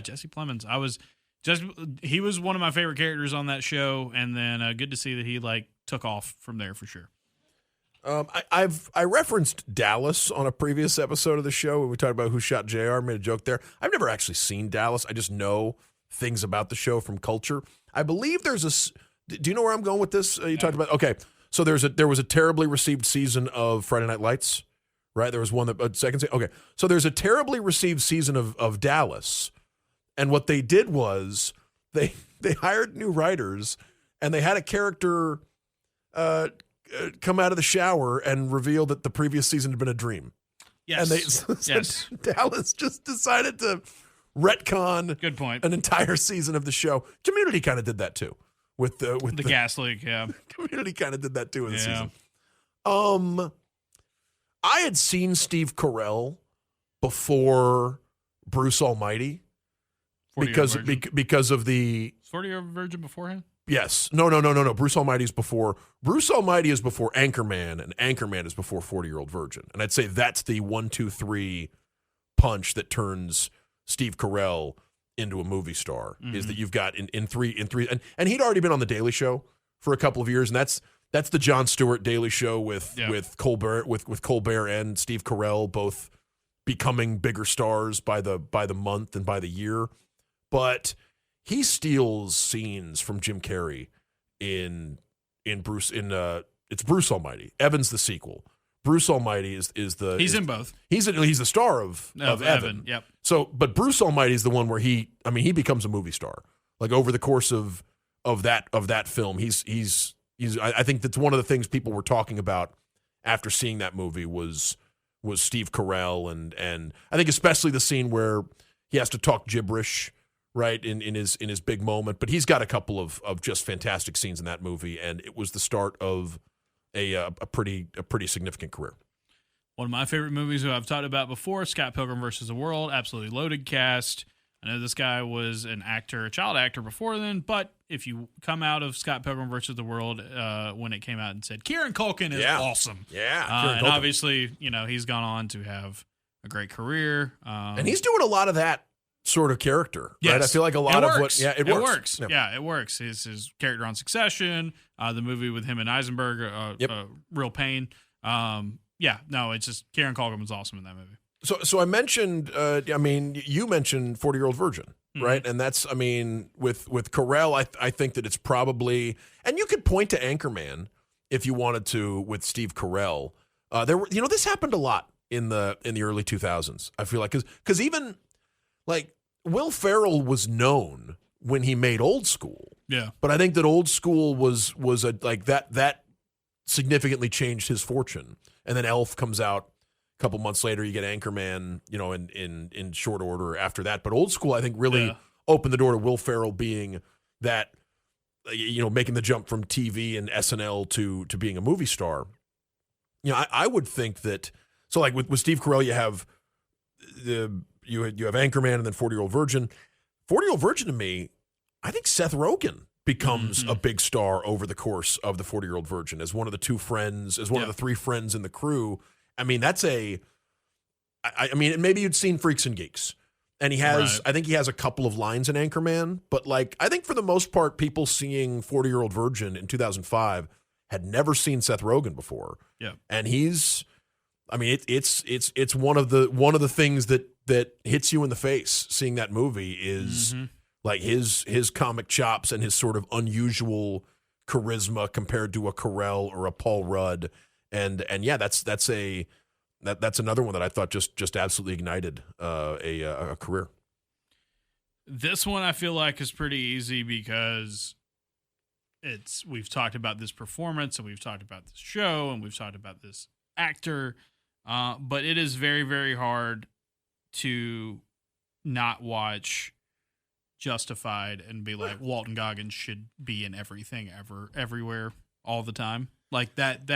Jesse Plemons, he was one of my favorite characters on that show, and then good to see that he took off from there for sure. I referenced Dallas on a previous episode of the show when we talked about Who Shot JR. Made a joke there. I've never actually seen Dallas. I just know things about the show from culture. I believe there's do you know where I'm going with this? Talked about, okay. So there was a terribly received season of Friday Night Lights, right? There was one second season. Okay. So there's a terribly received season of Dallas. And what they did was they hired new writers, and they had a character, come out of the shower and reveal that the previous season had been a dream. Yes. And Dallas just decided to retcon Good point. an entire season of the show. Community kind of did that too with the gas leak. Yeah. Community kind of did that too in the season. I had seen Steve Carell before Bruce Almighty because of the 40-year virgin beforehand. Yes. No. Bruce Almighty is before. Bruce Almighty is before Anchorman, and Anchorman is before 40-Year-Old Virgin. And I'd say that's the 1, 2, 3 punch that turns Steve Carell into a movie star. Mm-hmm. Is that you've got in three, and he'd already been on the Daily Show for a couple of years, and that's the Jon Stewart Daily Show with Colbert with Colbert and Steve Carell both becoming bigger stars by the month and by the year, but. He steals scenes from Jim Carrey in Bruce it's Bruce Almighty. Evan's the sequel. Bruce Almighty is in both. He's the star of Evan. Yep. So, but Bruce Almighty is the one where he becomes a movie star. Like over the course of that film, he's I think that's one of the things people were talking about after seeing that movie was Steve Carell and I think especially the scene where he has to talk gibberish. Right in his big moment, but he's got a couple of just fantastic scenes in that movie, and it was the start of a pretty significant career. One of my favorite movies who I've talked about before, Scott Pilgrim vs. the World, absolutely loaded cast. I know this guy was an actor, a child actor before then, but if you come out of Scott Pilgrim vs. the World when it came out and said Kieran Culkin is awesome, and obviously he's gone on to have a great career, and he's doing a lot of that. Sort of character, yes. Right? I feel like a lot of what, it works. Yeah, it works. His character on Succession, the movie with him and Eisenberg, Real Pain. It's just Kieran Culkin was awesome in that movie. So I mentioned, you mentioned 40-Year-Old Virgin, right? And that's, with Carell, I think that it's probably, and you could point to Anchorman if you wanted to with Steve Carell. This happened a lot in the early 2000s. I feel like because even like. Will Ferrell was known when he made Old School. Yeah. But I think that Old School was that significantly changed his fortune. And then Elf comes out a couple months later. You get Anchorman, in short order after that. But Old School, I think, really opened the door to Will Ferrell being that, making the jump from TV and SNL to being a movie star. I would think that, so like with Steve Carell, you have You have Anchorman and then 40-Year-Old Virgin. 40-Year-Old Virgin to me, I think Seth Rogen becomes a big star over the course of the 40-Year-Old Virgin as one of the two friends, as one of the three friends in the crew. Maybe you'd seen Freaks and Geeks. And he has, I think he has a couple of lines in Anchorman, but I think for the most part, people seeing 40-Year-Old Virgin in 2005 had never seen Seth Rogen before. Yeah. And he's, it's one of the things that hits you in the face seeing that movie is like his comic chops and his sort of unusual charisma compared to a Carell or a Paul Rudd. And that's another one that I thought just absolutely ignited a career. This one I feel like is pretty easy because we've talked about this performance and we've talked about this show and we've talked about this actor. But it is very, very hard to not watch Justified and be like, Walton Goggins should be in everything ever, everywhere, all the time. Like that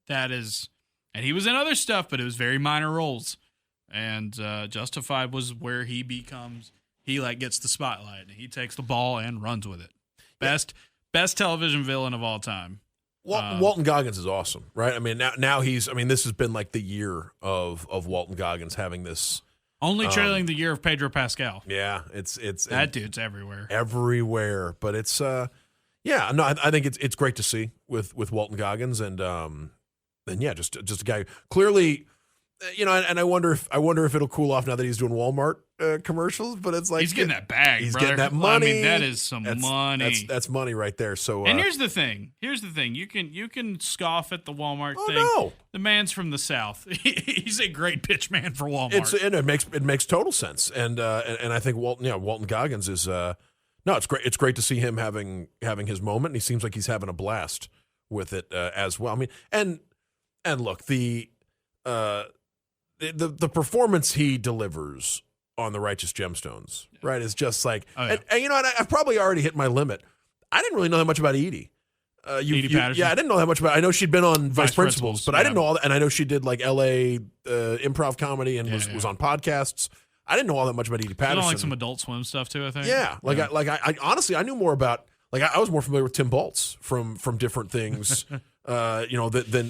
is, and he was in other stuff, but it was very minor roles. And Justified was where he gets the spotlight and he takes the ball and runs with it. Best television villain of all time. Walton Goggins is awesome, right? Now he's. This has been like the year of Walton Goggins having this. Only trailing the year of Pedro Pascal. Yeah, it's that dude's everywhere. Everywhere, but it's I think it's great to see with Walton Goggins and just a guy clearly. And I wonder if it'll cool off now that he's doing Walmart commercials. But it's like he's getting that bag. He's brother. getting that money. That is some money. That's money right there. So and here's the thing. You can scoff at the Walmart thing. No. The man's from the South. He's a great pitch man for Walmart. It makes total sense. And I think Walton Goggins is it's great. It's great to see him having his moment. And he seems like he's having a blast with it as well. I mean, and look, the performance he delivers on the Righteous Gemstones, right, is just like, and you know, and I've probably already hit my limit. I didn't really know that much about Edie. Edie Patterson? Yeah, I didn't know that much about. I know she'd been on Vice Principals, but I didn't know all that. And I know she did like L.A. Improv comedy and was on podcasts. I didn't know all that much about Edie Patterson. Like some Adult Swim stuff too, I think. Yeah, I honestly I knew more about. Like I was more familiar with Tim Baltz from different things, than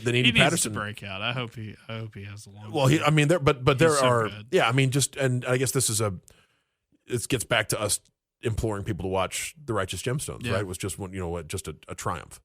Edie Patterson. To break out. I hope he has a long. Well, I mean, there are. Good. Yeah, I mean, and I guess it gets back to us imploring people to watch The Righteous Gemstones. Right? It was just just a triumph.